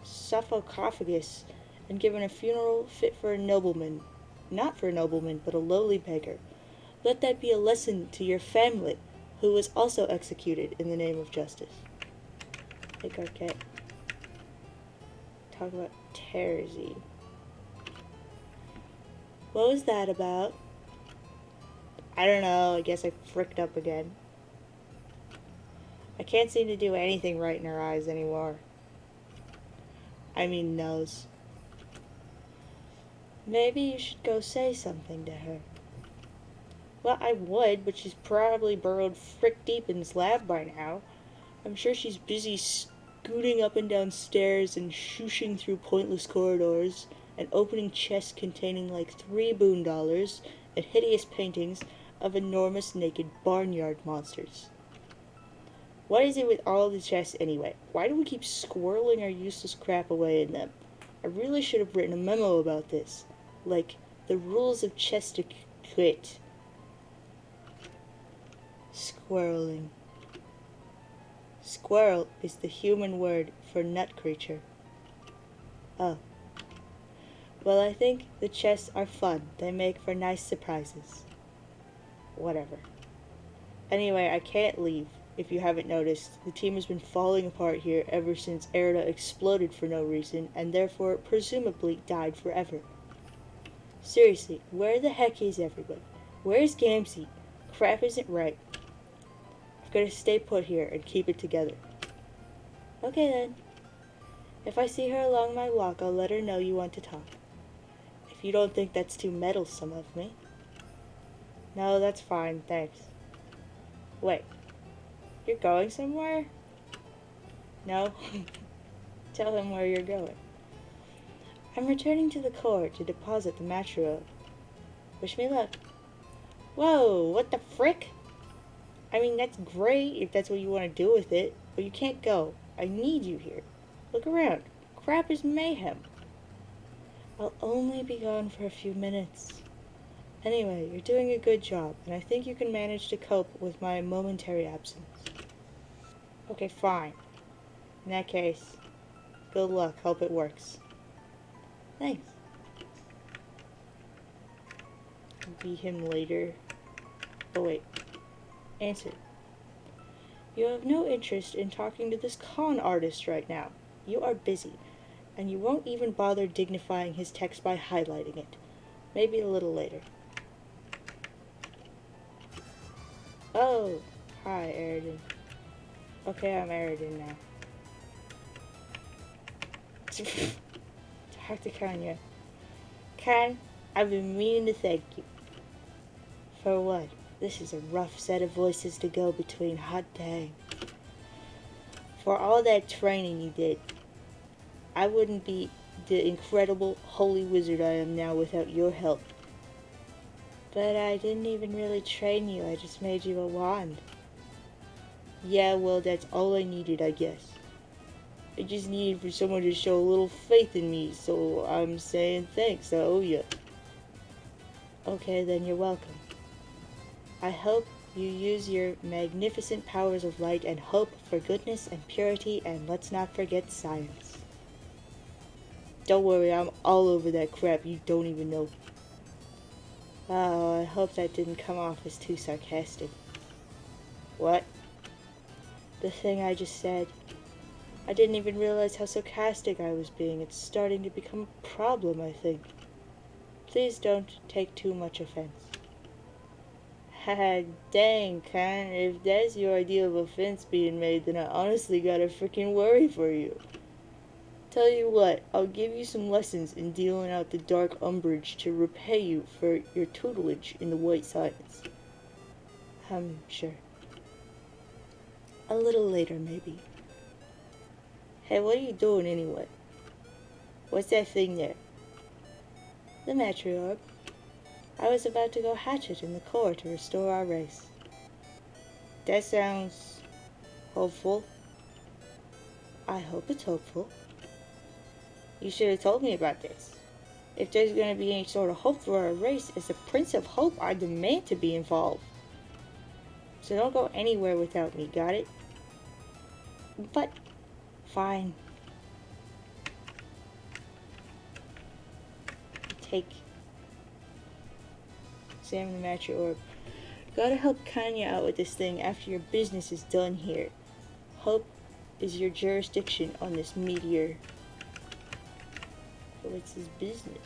sarcophagus and given a funeral fit for a nobleman. Not for a nobleman, but a lowly beggar. Let that be a lesson to your family, who was also executed in the name of justice. Take our cat. Talk about Terzi. What was that about? I don't know, I guess I fricked up again. I can't seem to do anything right in her eyes anymore. I mean nose. Maybe you should go say something to her. Well, I would, but she's probably burrowed frick deep in this lab by now. I'm sure she's busy scooting up and down stairs and shooshing through pointless corridors and opening chests containing like 3 boondollars and hideous paintings of enormous naked barnyard monsters. What is it with all the chests anyway? Why do we keep squirreling our useless crap away in them? I really should have written a memo about this. Like, the rules of chest etiquette. Squirreling. Squirrel is the human word for nut creature. Oh. Well, I think the chests are fun. They make for nice surprises. Whatever. Anyway, I can't leave. If you haven't noticed, the team has been falling apart here ever since Erida exploded for no reason, and therefore presumably died forever. Seriously, where the heck is everybody? Where's Gamzee? Crap isn't right. I've got to stay put here and keep it together. Okay then. If I see her along my walk, I'll let her know you want to talk. If you don't think that's too meddlesome of me. No, that's fine, thanks. Wait. You're going somewhere? No? Tell him where you're going. I'm returning to the court to deposit the match robe. Wish me luck. Whoa, what the frick? I mean, that's great if that's what you want to do with it, but you can't go. I need you here. Look around. Crap is mayhem. I'll only be gone for a few minutes. Anyway, you're doing a good job, and I think you can manage to cope with my momentary absence. Okay, fine. In that case, good luck. Hope it works. Thanks. Be him later. Oh wait. Answer. You have no interest in talking to this con artist right now. You are busy. And you won't even bother dignifying his text by highlighting it. Maybe a little later. Oh, hi, Aridin. Okay, I'm Aridin now. Talk to Kanye. Kan, I've been meaning to thank you. For what? This is a rough set of voices to go between, hot dang. For all that training you did. I wouldn't be the incredible holy wizard I am now without your help. But I didn't even really train you, I just made you a wand. Yeah, well, that's all I needed, I guess. I just needed for someone to show a little faith in me, so I'm saying thanks, I owe you. Okay, then you're welcome. I hope you use your magnificent powers of light and hope for goodness and purity, and let's not forget science. Don't worry, I'm all over that crap you don't even know. Oh, I hope that didn't come off as too sarcastic. What? The thing I just said. I didn't even realize how sarcastic I was being. It's starting to become a problem, I think. Please don't take too much offense. Haha, dang, Khan, if that's your idea of offense being made, then I honestly gotta freaking worry for you. Tell you what, I'll give you some lessons in dealing out the dark umbrage to repay you for your tutelage in the white science. Sure. A little later, maybe. Hey, what are you doing anyway? What's that thing there? The matriarch. I was about to go hatch it in the core to restore our race. That sounds hopeful. I hope it's hopeful. You should have told me about this. If there's going to be any sort of hope for our race, as the Prince of Hope, I demand to be involved. So don't go anywhere without me, got it? But, fine. Examine the match orb. Gotta help Kanye out with this thing after your business is done here. Hope is your jurisdiction on this meteor. So what's his business?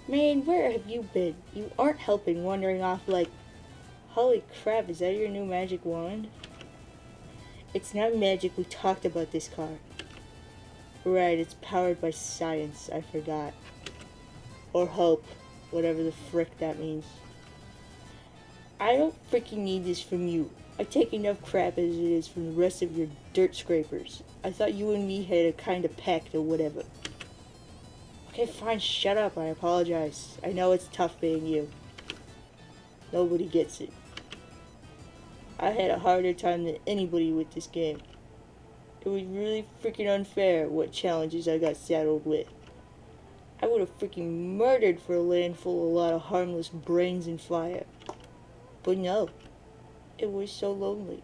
Man, where have you been? You aren't helping, wandering off like... Holy crap, is that your new magic wand? It's not magic, we talked about this car. Right, it's powered by science, I forgot. Or hope, whatever the frick that means. I don't freaking need this from you. I take enough crap as it is from the rest of your dirt scrapers. I thought you and me had a kind of pact or whatever. Okay, fine, shut up, I apologize. I know it's tough being you. Nobody gets it. I had a harder time than anybody with this game. It was really freaking unfair what challenges I got saddled with. I would have freaking murdered for a land full of a lot of harmless brains and fire. But no, it was so lonely.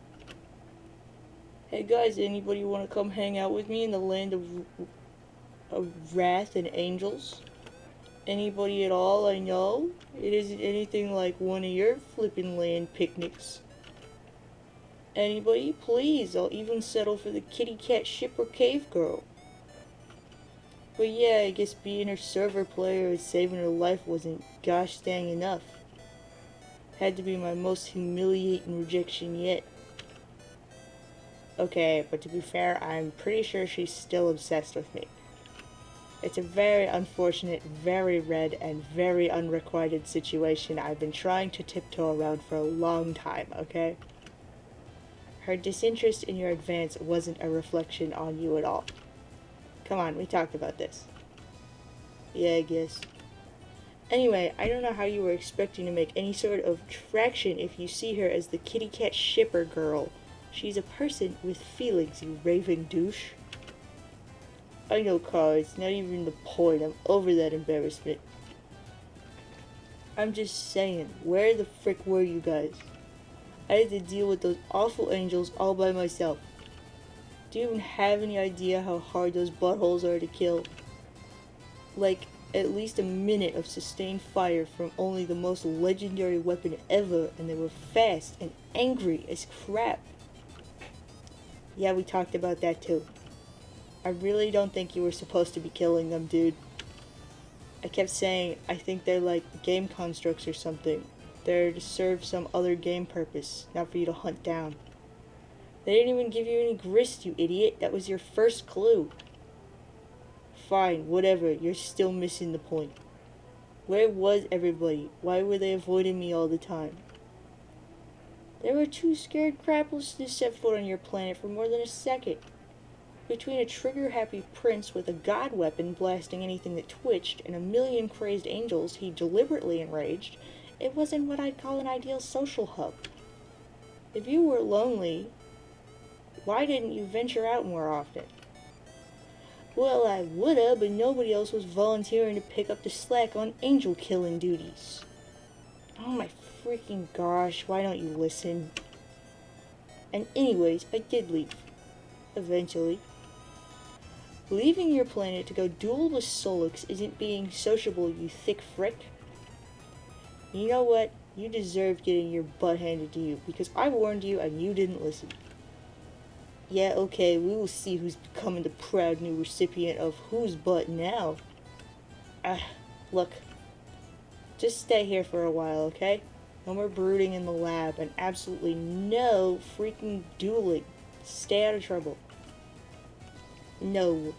Hey guys, anybody want to come hang out with me in the land of wrath and angels? Anybody at all I know? It isn't anything like one of your flippin' land picnics. Anybody? Please, I'll even settle for the kitty cat shipper cave girl. But yeah, I guess being her server player and saving her life wasn't gosh dang enough. Had to be my most humiliating rejection yet. Okay, but to be fair, I'm pretty sure she's still obsessed with me. It's a very unfortunate, very red, and very unrequited situation I've been trying to tiptoe around for a long time, okay? Her disinterest in your advance wasn't a reflection on you at all. Come on, we talked about this. Yeah, I guess. Anyway, I don't know how you were expecting to make any sort of traction if you see her as the kitty cat shipper girl. She's a person with feelings, you raving douche. I know, Carl, it's not even the point. I'm over that embarrassment. I'm just saying, where the frick were you guys? I had to deal with those awful angels all by myself. Do you even have any idea how hard those buttholes are to kill? Like, at least a minute of sustained fire from only the most legendary weapon ever, and they were fast and angry as crap. Yeah, we talked about that too. I really don't think you were supposed to be killing them, dude. I kept saying I think they're like game constructs or something. They're to serve some other game purpose, not for you to hunt down. They didn't even give you any grist, you idiot. That was your first clue. Fine, whatever. You're still missing the point. Where was everybody? Why were they avoiding me all the time? They were too scared crapless to set foot on your planet for more than a second. Between a trigger-happy prince with a god weapon blasting anything that twitched and a million crazed angels he deliberately enraged, it wasn't what I'd call an ideal social hub. If you were lonely, why didn't you venture out more often? Well, I woulda, but nobody else was volunteering to pick up the slack on angel-killing duties. Oh my freaking gosh, why don't you listen? And anyways, I did leave. Eventually. Leaving your planet to go duel with Solix isn't being sociable, you thick frick. You know what? You deserve getting your butt handed to you, because I warned you and you didn't listen. Yeah, okay, we will see who's becoming the proud new recipient of whose butt now. Look. Just stay here for a while, okay? No more brooding in the lab, and absolutely no freaking dueling. Stay out of trouble. No.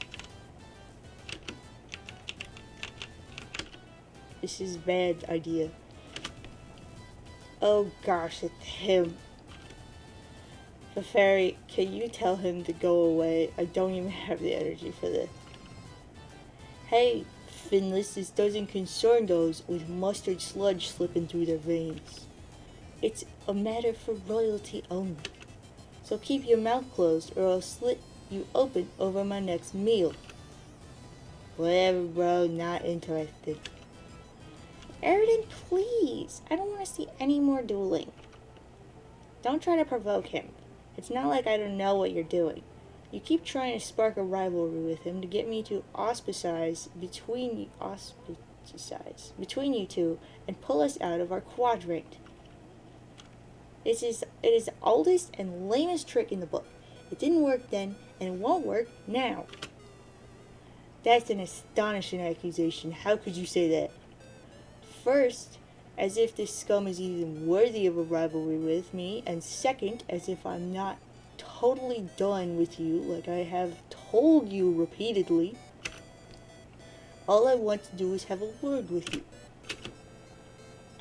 This is a bad idea. Oh gosh, it's him. The fairy, can you tell him to go away? I don't even have the energy for this. Hey, Finless, this doesn't concern those with mustard sludge slipping through their veins. It's a matter for royalty only. So keep your mouth closed or I'll slit you open over my next meal. Whatever, bro, not interested.
Eridan, please! I don't want to see any more dueling. Don't try to provoke him. It's not like I don't know what you're doing. You keep trying to spark a rivalry with him to get me to ostracize between you two and pull us out of our quadrant. It is the oldest and lamest trick in the book. It didn't work then, and it won't work now. That's an astonishing accusation. How could you say that? First, as if this scum is even worthy of a rivalry with me, and second, as if I'm not totally done with you like I have told you repeatedly. All I want to do is have a word with you.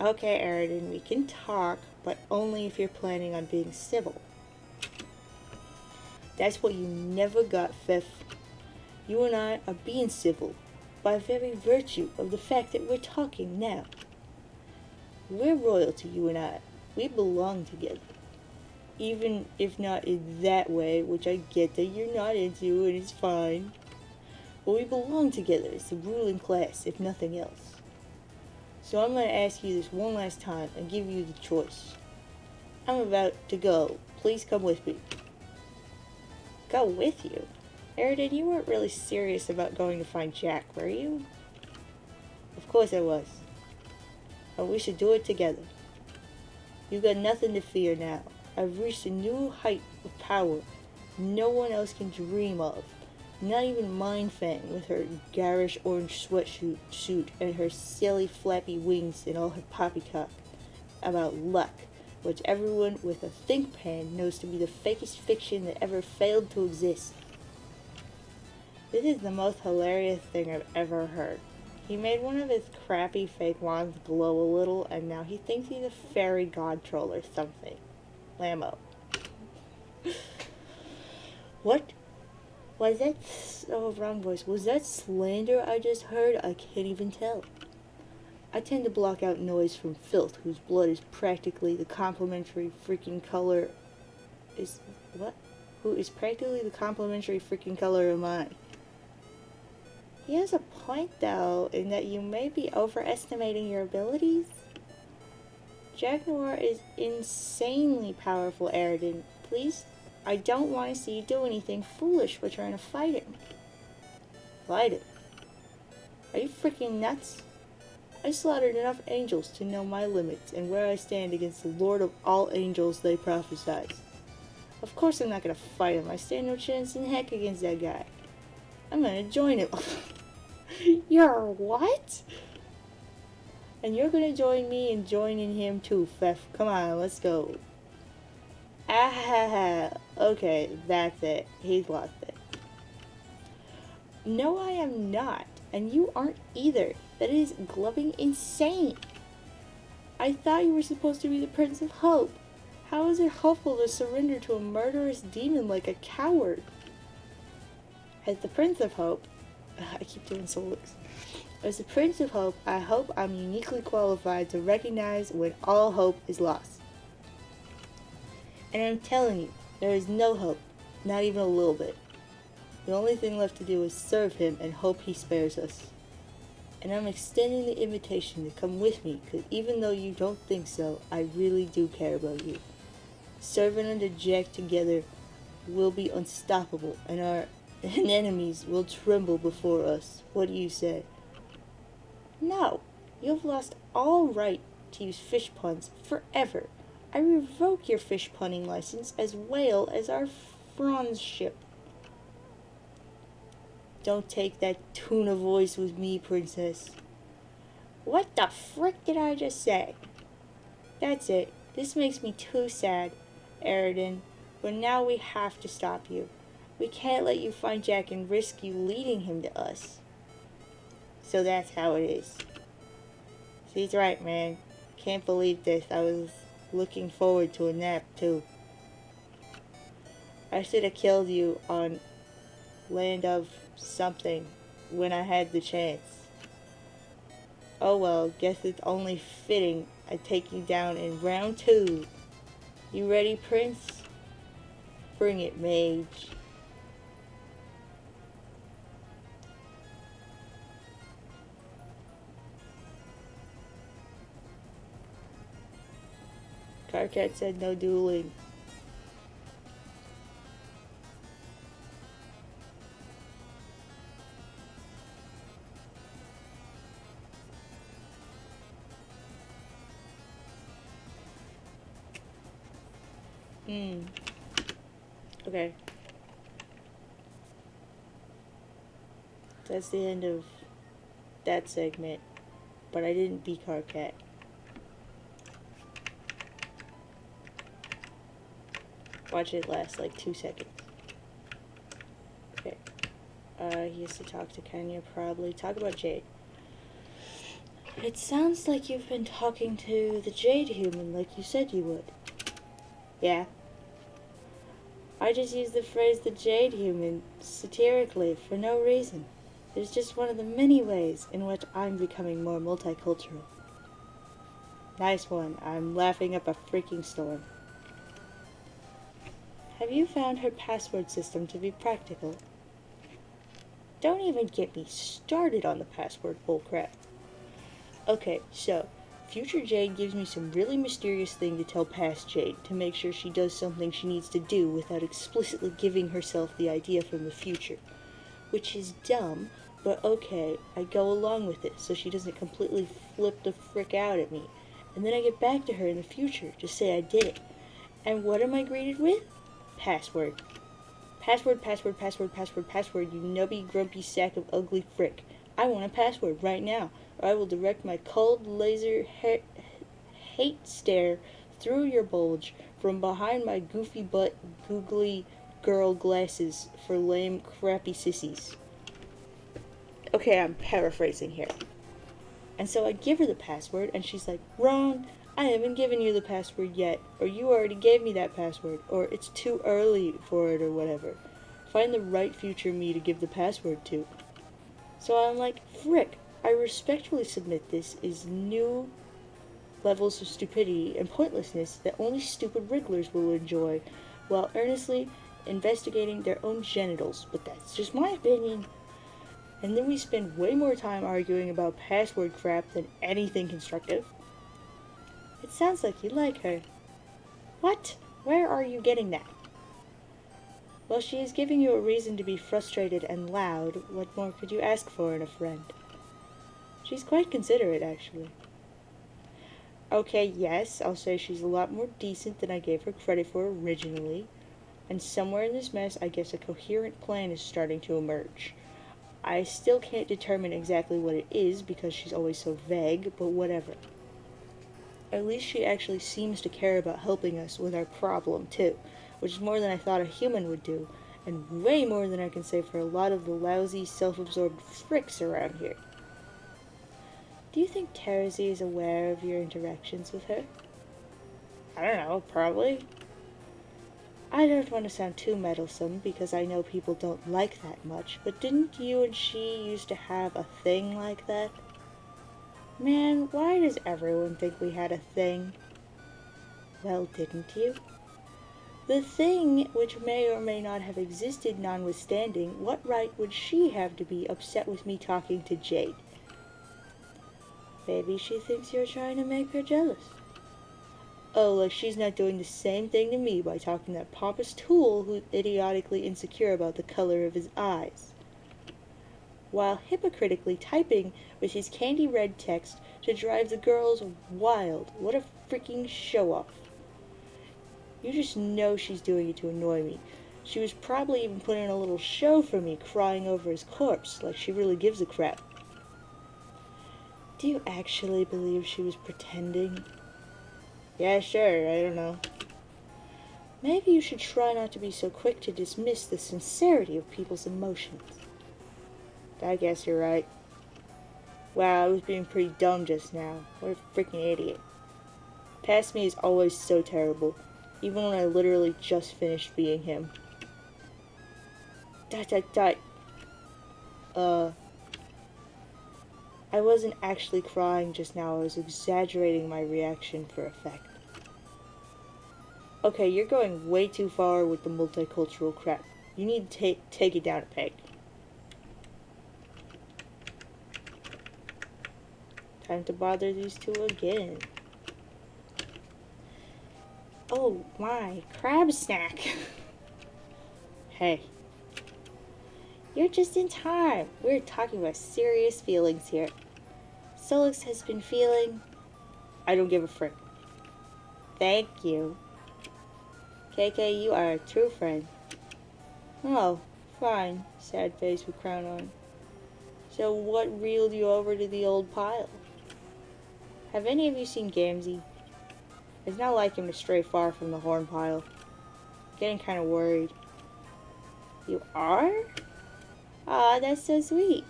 Okay, Eridan, we can talk, but only if you're planning on being civil. That's what you never got, Fifth. You and I are being civil, by very virtue of the fact that we're talking now. We're royalty, you and I. We belong together. Even if not in that way, which I get that you're not into and it's fine. But we belong together as the ruling class, if nothing else. So I'm going to ask you this one last time and give you the choice. I'm about to go. Please come with me. Go with you? Eridan, you weren't really serious about going to find Jack, were you?
Of course I was. And we should do it together. You've got nothing to fear now. I've reached a new height of power no one else can dream of. Not even Mindfang with her garish orange sweatsuit and her silly flappy wings and all her poppycock about luck, which everyone with a think pan knows to be the fakest fiction that ever failed to exist. This is the most hilarious thing I've ever heard. He made one of his crappy fake wands glow a little, and now he thinks he's a fairy god troll or something. Lammo. What? Was that... Oh, wrong voice. Was that slander I just heard? I can't even tell. I tend to block out noise from filth, whose blood is practically the complementary freaking color... Who is practically the complementary freaking color of mine.
He has a point, though, in that you may be overestimating your abilities. Jack Noir is insanely powerful, Eridan. Please, I don't want to see you do anything foolish by trying to fight him.
Fight him? Are you freaking nuts? I slaughtered enough angels to know my limits and where I stand against the Lord of all angels they prophesied. Of course I'm not gonna fight him. I stand no chance in heck against that guy. I'm gonna join him.
You're what?
And you're gonna join me in joining him too, Fef. Come on, let's go. Ah, okay, that's it. He's lost it. No, I am not. And you aren't either. That is gloving insane. I thought you were supposed to be the Prince of Hope. How is it hopeful to surrender to a murderous demon like a coward? As the Prince of Hope, I keep doing souls. As the Prince of Hope, I hope I'm uniquely qualified to recognize when all hope is lost. And I'm telling you, there is no hope, not even a little bit. The only thing left to do is serve him and hope he spares us. And I'm extending the invitation to come with me, because even though you don't think so, I really do care about you. Serving under Jack together, we'll be unstoppable, and our enemies will tremble before us. What do you say? No, you've lost all right to use fish puns forever. I revoke your fish punning license as well as our friendship. Don't take that tuna voice with me, princess. What the frick did I just say? That's it. This makes me too sad, Aridin. But now we have to stop you. We can't let you find Jack and risk you leading him to us. So that's how it is. She's right, man. Can't believe this. I was looking forward to a nap, too. I should have killed you on Land of something when I had the chance. Oh well, guess it's only fitting I take you down in round 2. You ready, Prince? Bring it, mage. Karkat said no dueling. Okay. That's the end of that segment. But I didn't beat Karkat. Watch it last like 2 seconds. Okay. He has to talk to Kenya, probably. Talk about Jade. It sounds like you've been talking to the Jade human like you said you would. Yeah. I just used the phrase the Jade human satirically for no reason. It's just one of the many ways in which I'm becoming more multicultural. Nice one. I'm laughing up a freaking storm. Have you found her password system to be practical? Don't even get me started on the password bullcrap. Okay, so, future Jade gives me some really mysterious thing to tell past Jade to make sure she does something she needs to do without explicitly giving herself the idea from the future. Which is dumb, but okay, I go along with it so she doesn't completely flip the frick out at me. And then I get back to her in the future to say I did it. And what am I greeted with? Password. Password, password, password, password, password, you nubby, grumpy sack of ugly frick. I want a password right now, or I will direct my cold laser hate stare through your bulge from behind my goofy butt googly girl glasses for lame, crappy sissies. Okay, I'm paraphrasing here. And so I give her the password, and she's like, wrong, I haven't given you the password yet, or you already gave me that password, or it's too early for it, or whatever. Find the right future me to give the password to. So I'm like, frick, I respectfully submit this is new levels of stupidity and pointlessness that only stupid wrigglers will enjoy, while earnestly investigating their own genitals, but that's just my opinion. And then we spend way more time arguing about password crap than anything constructive. It sounds like you like her. What? Where are you getting that? Well, she is giving you a reason to be frustrated and loud. What more could you ask for in a friend? She's quite considerate, actually. Okay, yes, I'll say she's a lot more decent than I gave her credit for originally. And somewhere in this mess, I guess a coherent plan is starting to emerge. I still can't determine exactly what it is because she's always so vague, but whatever. At least she actually seems to care about helping us with our problem, too, which is more than I thought a human would do, and way more than I can say for a lot of the lousy, self-absorbed fricks around here. Do you think Terezi is aware of your interactions with her? I don't know, probably. I don't want to sound too meddlesome because I know people don't like that much, but didn't you and she used to have a thing like that? Man, why does everyone think we had a thing? Well, didn't you? The thing, which may or may not have existed notwithstanding, what right would she have to be upset with me talking to Jade? Maybe she thinks you're trying to make her jealous. Oh, like she's not doing the same thing to me by talking to that pompous tool who's idiotically insecure about the color of his eyes, while hypocritically typing with his candy red text to drive the girls wild. What a freaking show-off. You just know she's doing it to annoy me. She was probably even putting on a little show for me, crying over his corpse, like she really gives a crap. Do you actually believe she was pretending? Yeah, sure, I don't know. Maybe you should try not to be so quick to dismiss the sincerity of people's emotions. I guess you're right. Wow, I was being pretty dumb just now. What a freaking idiot. Past me is always so terrible, even when I literally just finished being him. Dot. I wasn't actually crying just now, I was exaggerating my reaction for effect. Okay, you're going way too far with the multicultural crap. You need to take it down a peg. Time to bother these two again. Oh my, crab snack. Hey. You're just in time. We're talking about serious feelings here. Solix has been feeling... I don't give a frick. Thank you. KK, you are a true friend. Oh, fine. Sad face with crown on. So what reeled you over to the old pile? Have any of you seen Gamzee? It's not like him to stray far from the horn pile. Getting kind of worried. You are? Aw, that's so sweet.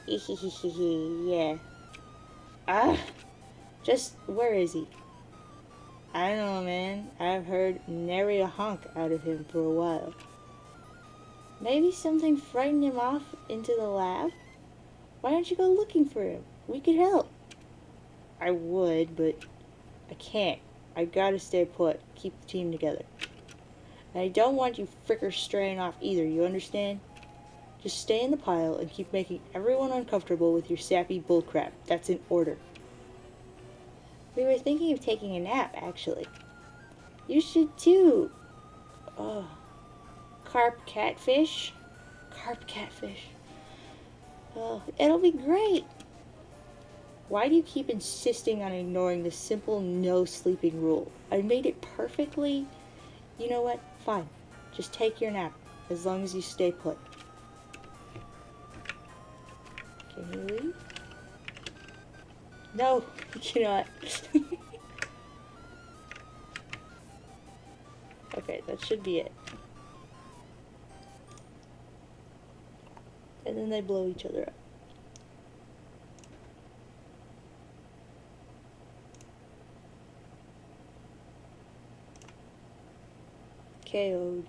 Yeah. Ah, just where is he? I don't know, man. I've heard nary a honk out of him for a while. Maybe something frightened him off into the lab? Why don't you go looking for him? We could help. I would, but I can't. I gotta stay put. Keep the team together. And I don't want you frickers straying off either, you understand? Just stay in the pile and keep making everyone uncomfortable with your sappy bullcrap. That's in order. We were thinking of taking a nap, actually. You should too. Oh. Carp catfish? Carp catfish. Oh, it'll be great. Why do you keep insisting on ignoring the simple no sleeping rule? I made it perfectly... You know what? Fine. Just take your nap, as long as you stay put. Can you leave? No, you cannot. Okay, that should be it. And then they blow each other up. KO'd.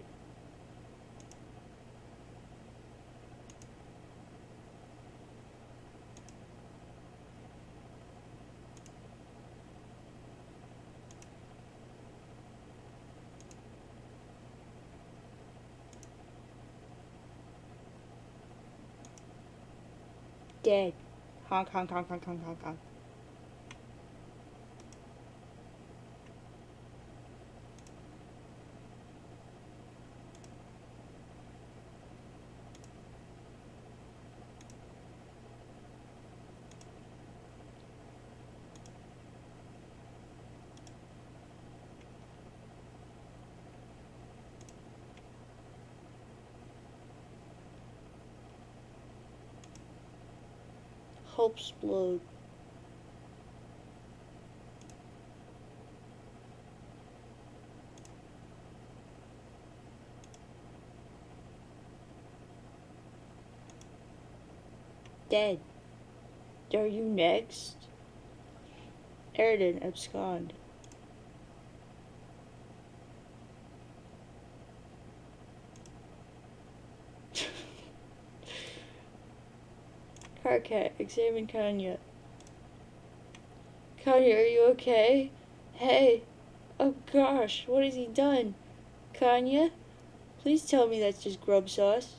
Dead. Honk, honk, honk, honk, honk, honk, honk. Hopesplode.
Dead. Are you next?
Eridan abscond. Karkat, examine Kanya. Kanya, are you okay? Hey! Oh gosh, what has he done? Kanya? Please tell me that's just grub sauce.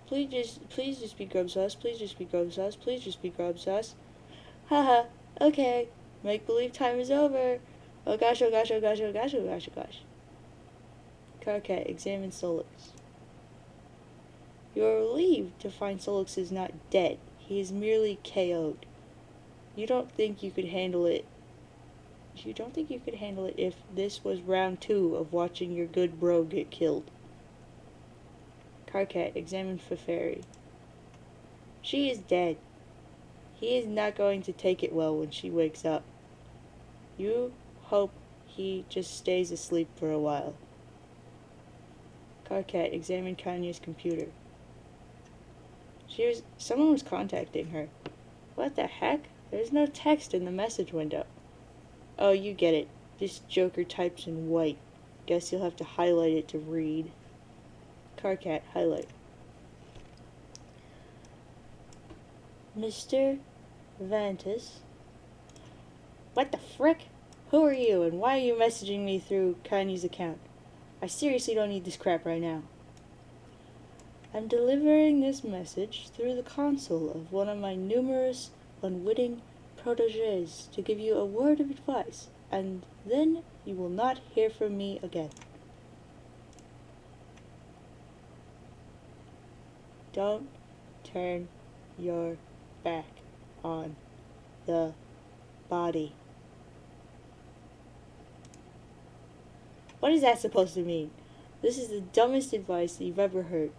Please just be grub sauce. Please just be grub sauce. Please just be grub sauce. Haha, okay. Make believe time is over. Oh gosh, oh gosh, oh gosh, oh gosh, oh gosh, oh gosh. Karkat, examine Solix. You are relieved to find Solix is not dead. He is merely KO'd. You don't think you could handle it if this was round 2 of watching your good bro get killed. Karkat, examine Feferi. She is dead. He is not going to take it well when she wakes up. You hope he just stays asleep for a while. Karkat, examine Kanya's computer. Someone was contacting her. What the heck? There's no text in the message window. Oh, you get it. This joker types in white. Guess you'll have to highlight it to read. Karkat, highlight. Mr. Vantis. What the frick? Who are you, and why are you messaging me through Kanye's account? I seriously don't need this crap right now. I'm delivering this message through the console of one of my numerous unwitting protégés to give you a word of advice, and then you will not hear from me again. Don't turn your back on the body. What is that supposed to mean? This is the dumbest advice that you've ever heard.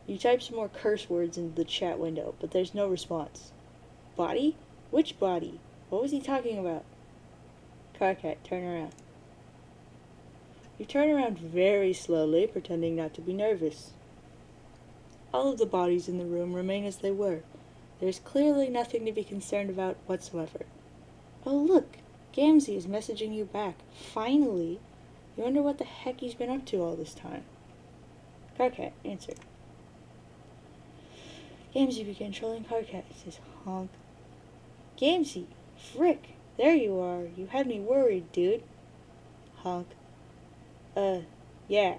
You type some more curse words into the chat window, but there's no response. Body? Which body? What was he talking about? Karkat, turn around. You turn around very slowly, pretending not to be nervous. All of the bodies in the room remain as they were. There's clearly nothing to be concerned about whatsoever. Oh look! Gamzee is messaging you back. Finally! You wonder what the heck he's been up to all this time. Karkat, answer. Gamzee began trolling Karkat. He says, honk. Gamzee! Frick! There you are. You had me worried, dude. Honk. Yeah.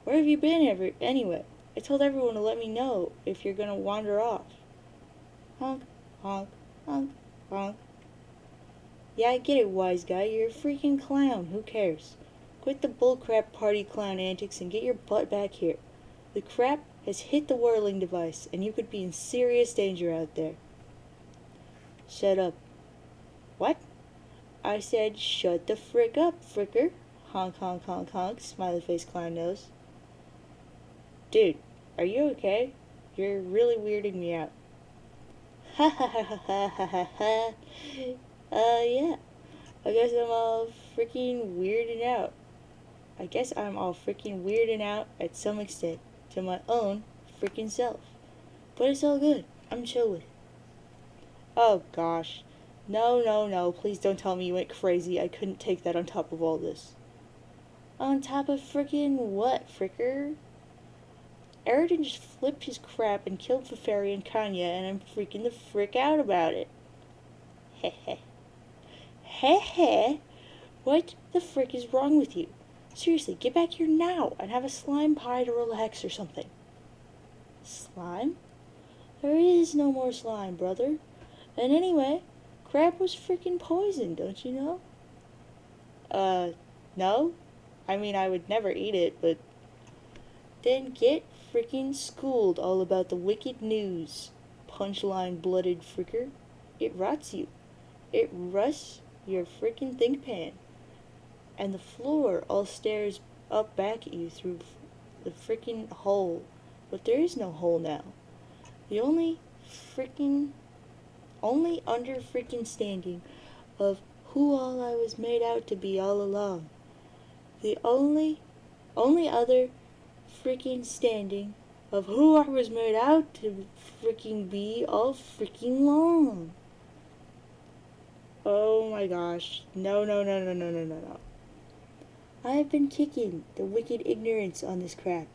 Where have you been anyway? I told everyone to let me know if you're gonna wander off. Honk, honk, honk, honk. Yeah, I get it, wise guy. You're a freaking clown. Who cares? Quit the bullcrap party clown antics and get your butt back here. The crap has hit the whirling device, and you could be in serious danger out there. Shut up. What? I said shut the frick up, fricker. Honk, honk, honk, honk, smiley face clown nose. Dude, are you okay? You're really weirding me out. Ha ha ha ha ha ha ha ha. Yeah. I guess I'm all freaking weirding out at some extent to my own freaking self. But it's all good. I'm chill with it. Oh gosh. No, please don't tell me you went crazy. I couldn't take that on top of all this. On top of freaking what, fricker? Eridan just flipped his crap and killed Feferi and Kanya, and I'm freaking the frick out about it. Heh. What the frick is wrong with you? Seriously, get back here now and have a slime pie to relax or something. Slime? There is no more slime, brother. And anyway, crab was freaking poison, don't you know? No? I mean, I would never eat it, but... Then get freaking schooled all about the wicked news, punchline blooded fricker. It rots you. It rusts your freaking think pan. And the floor all stares up back at you through the freaking hole. But there is no hole now. The only freaking only understanding of who all I was made out to be all along. The only other freaking standing of who I was made out to freaking be all freaking long. Oh my gosh. No, no, no, no, no, no, no, no. I have been kicking the wicked ignorance on this crap.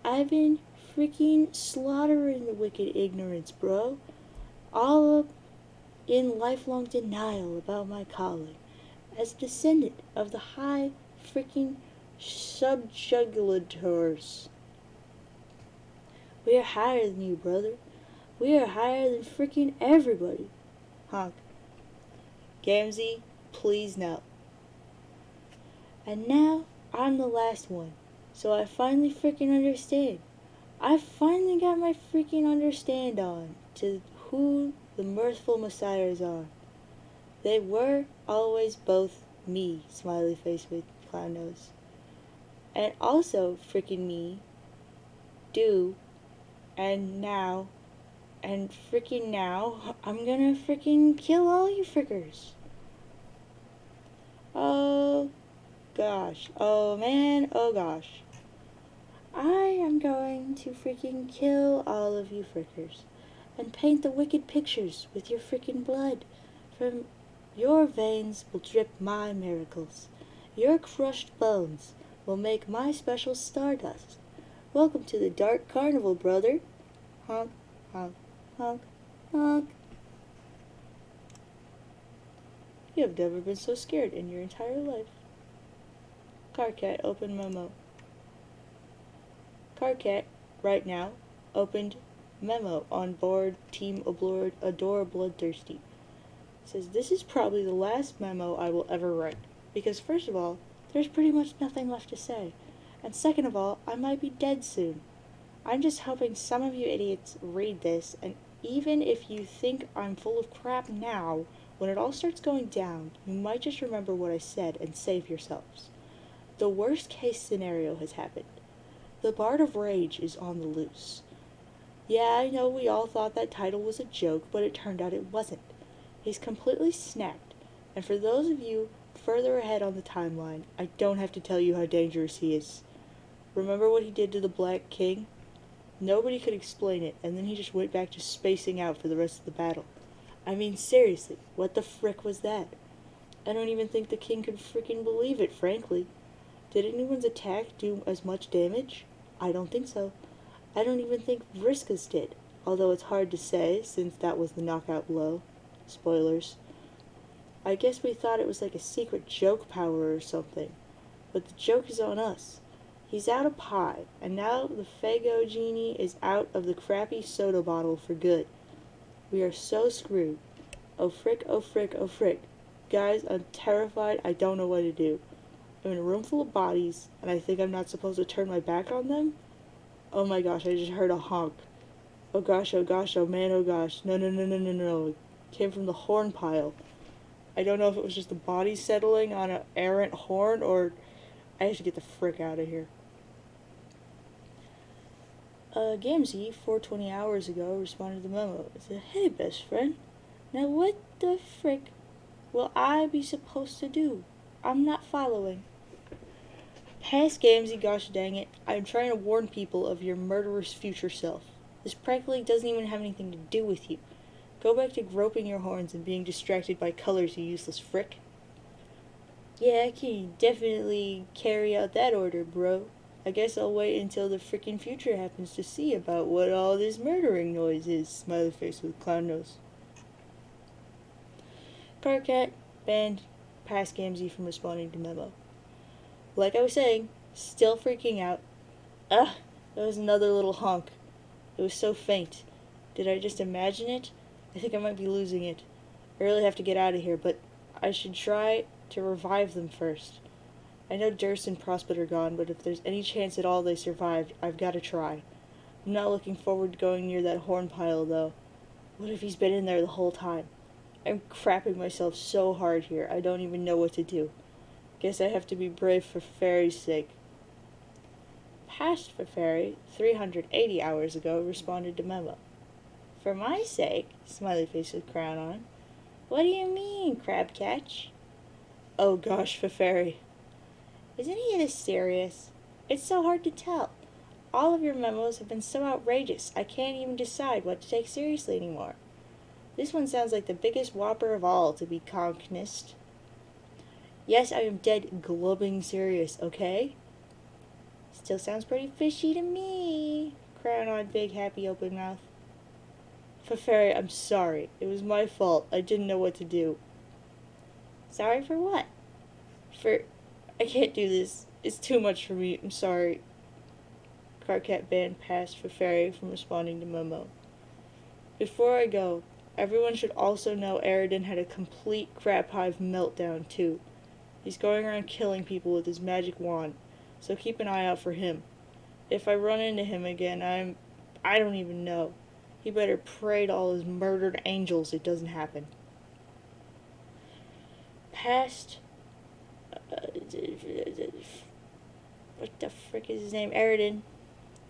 I've been freaking slaughtering the wicked ignorance, bro. All up in lifelong denial about my calling as a descendant of the high freaking subjugulators. We are higher than you, brother. We are higher than freaking everybody. Honk. Gamzee, please no. And now I'm the last one. So I finally freaking understand. I finally got my freaking understand on to who the mirthful messiahs are. They were always both me, smiley face with clown nose. And also freaking me, do, and now, and freaking now, I'm gonna freaking kill all you frickers. Oh gosh, oh man, oh gosh. I am going to freaking kill all of you frickers and paint the wicked pictures with your freaking blood. From your veins will drip my miracles. Your crushed bones will make my special stardust. Welcome to the dark carnival, brother. Honk, honk, honk, honk. You have never been so scared in your entire life. Carcat open memo. Carcat, right now, opened memo on board Team Adore Bloodthirsty. Says this is probably the last memo I will ever write. Because first of all, there's pretty much nothing left to say. And second of all, I might be dead soon. I'm just hoping some of you idiots read this, and even if you think I'm full of crap now, when it all starts going down, you might just remember what I said and save yourselves. The worst case scenario has happened. The Bard of Rage is on the loose. Yeah, I know we all thought that title was a joke, but it turned out it wasn't. He's completely snapped, and for those of you further ahead on the timeline, I don't have to tell you how dangerous he is. Remember what he did to the Black King? Nobody could explain it, and then he just went back to spacing out for the rest of the battle. I mean, seriously, what the frick was that? I don't even think the king could freaking believe it, frankly. Did anyone's attack do as much damage? I don't think so. I don't even think Vriska's did, although it's hard to say since that was the knockout blow. Spoilers. I guess we thought it was like a secret joke power or something, but the joke is on us. He's out of pie, and now the Fago Genie is out of the crappy soda bottle for good. We are so screwed. Oh frick, oh frick, oh frick. Guys, I'm terrified. I don't know what to do. I'm in a room full of bodies, and I think I'm not supposed to turn my back on them? Oh my gosh, I just heard a honk. Oh gosh, oh man, oh gosh. No, no, no, no, no, no. It came from the horn pile. I don't know if it was just the body settling on an errant horn, or I have to get the frick out of here. Gamzee, 420 hours ago, responded to the memo. It said, hey, best friend. Now what the frick will I be supposed to do? I'm not following. Pass Gamzee, gosh dang it. I'm trying to warn people of your murderous future self. This practically doesn't even have anything to do with you. Go back to groping your horns and being distracted by colors, you useless frick. Yeah, I can definitely carry out that order, bro. I guess I'll wait until the frickin' future happens to see about what all this murdering noise is, smiley face with clown nose. Carcat banned past Gamzee from responding to memo. Like I was saying, still freaking out. That was another little honk. It was so faint. Did I just imagine it? I think I might be losing it. I really have to get out of here, but I should try to revive them first. I know Durst and Prospect are gone, but if there's any chance at all they survived, I've got to try. I'm not looking forward to going near that horn pile, though. What if he's been in there the whole time? I'm crapping myself so hard here, I don't even know what to do. Guess I have to be brave for Fairy's sake. Past for Fairy, 380 hours ago, responded to memo.
For my sake? Smiley face with crown on. What do you mean, Crab Catch? Oh gosh, Fairy. Is any of this serious? It's so hard to tell. All of your memos have been so outrageous, I can't even decide what to take seriously anymore. This one sounds like the biggest whopper of all, to be cognist. Yes, I am dead glubbing serious, okay? Still sounds pretty fishy to me. Crown on big happy open mouth. Fairy, I'm sorry. It was my fault. I didn't know what to do. Sorry for what? I can't do this. It's too much for me. I'm sorry. Carcat banned past Fairy from responding to Momo. Before I go, everyone should also know Aridin had a complete crap hive meltdown too. He's going around killing people with his magic wand, so keep an eye out for him. If I run into him again, I don't even know. He better pray to all his murdered angels it doesn't happen. Past... what the frick is his name? Aridin,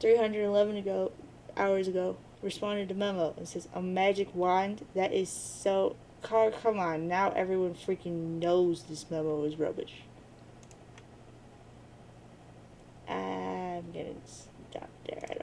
311 hours ago, responded to Memo and says, a magic wand? That is so... Come on, now everyone freaking knows this memo is rubbish. I'm gonna stop there.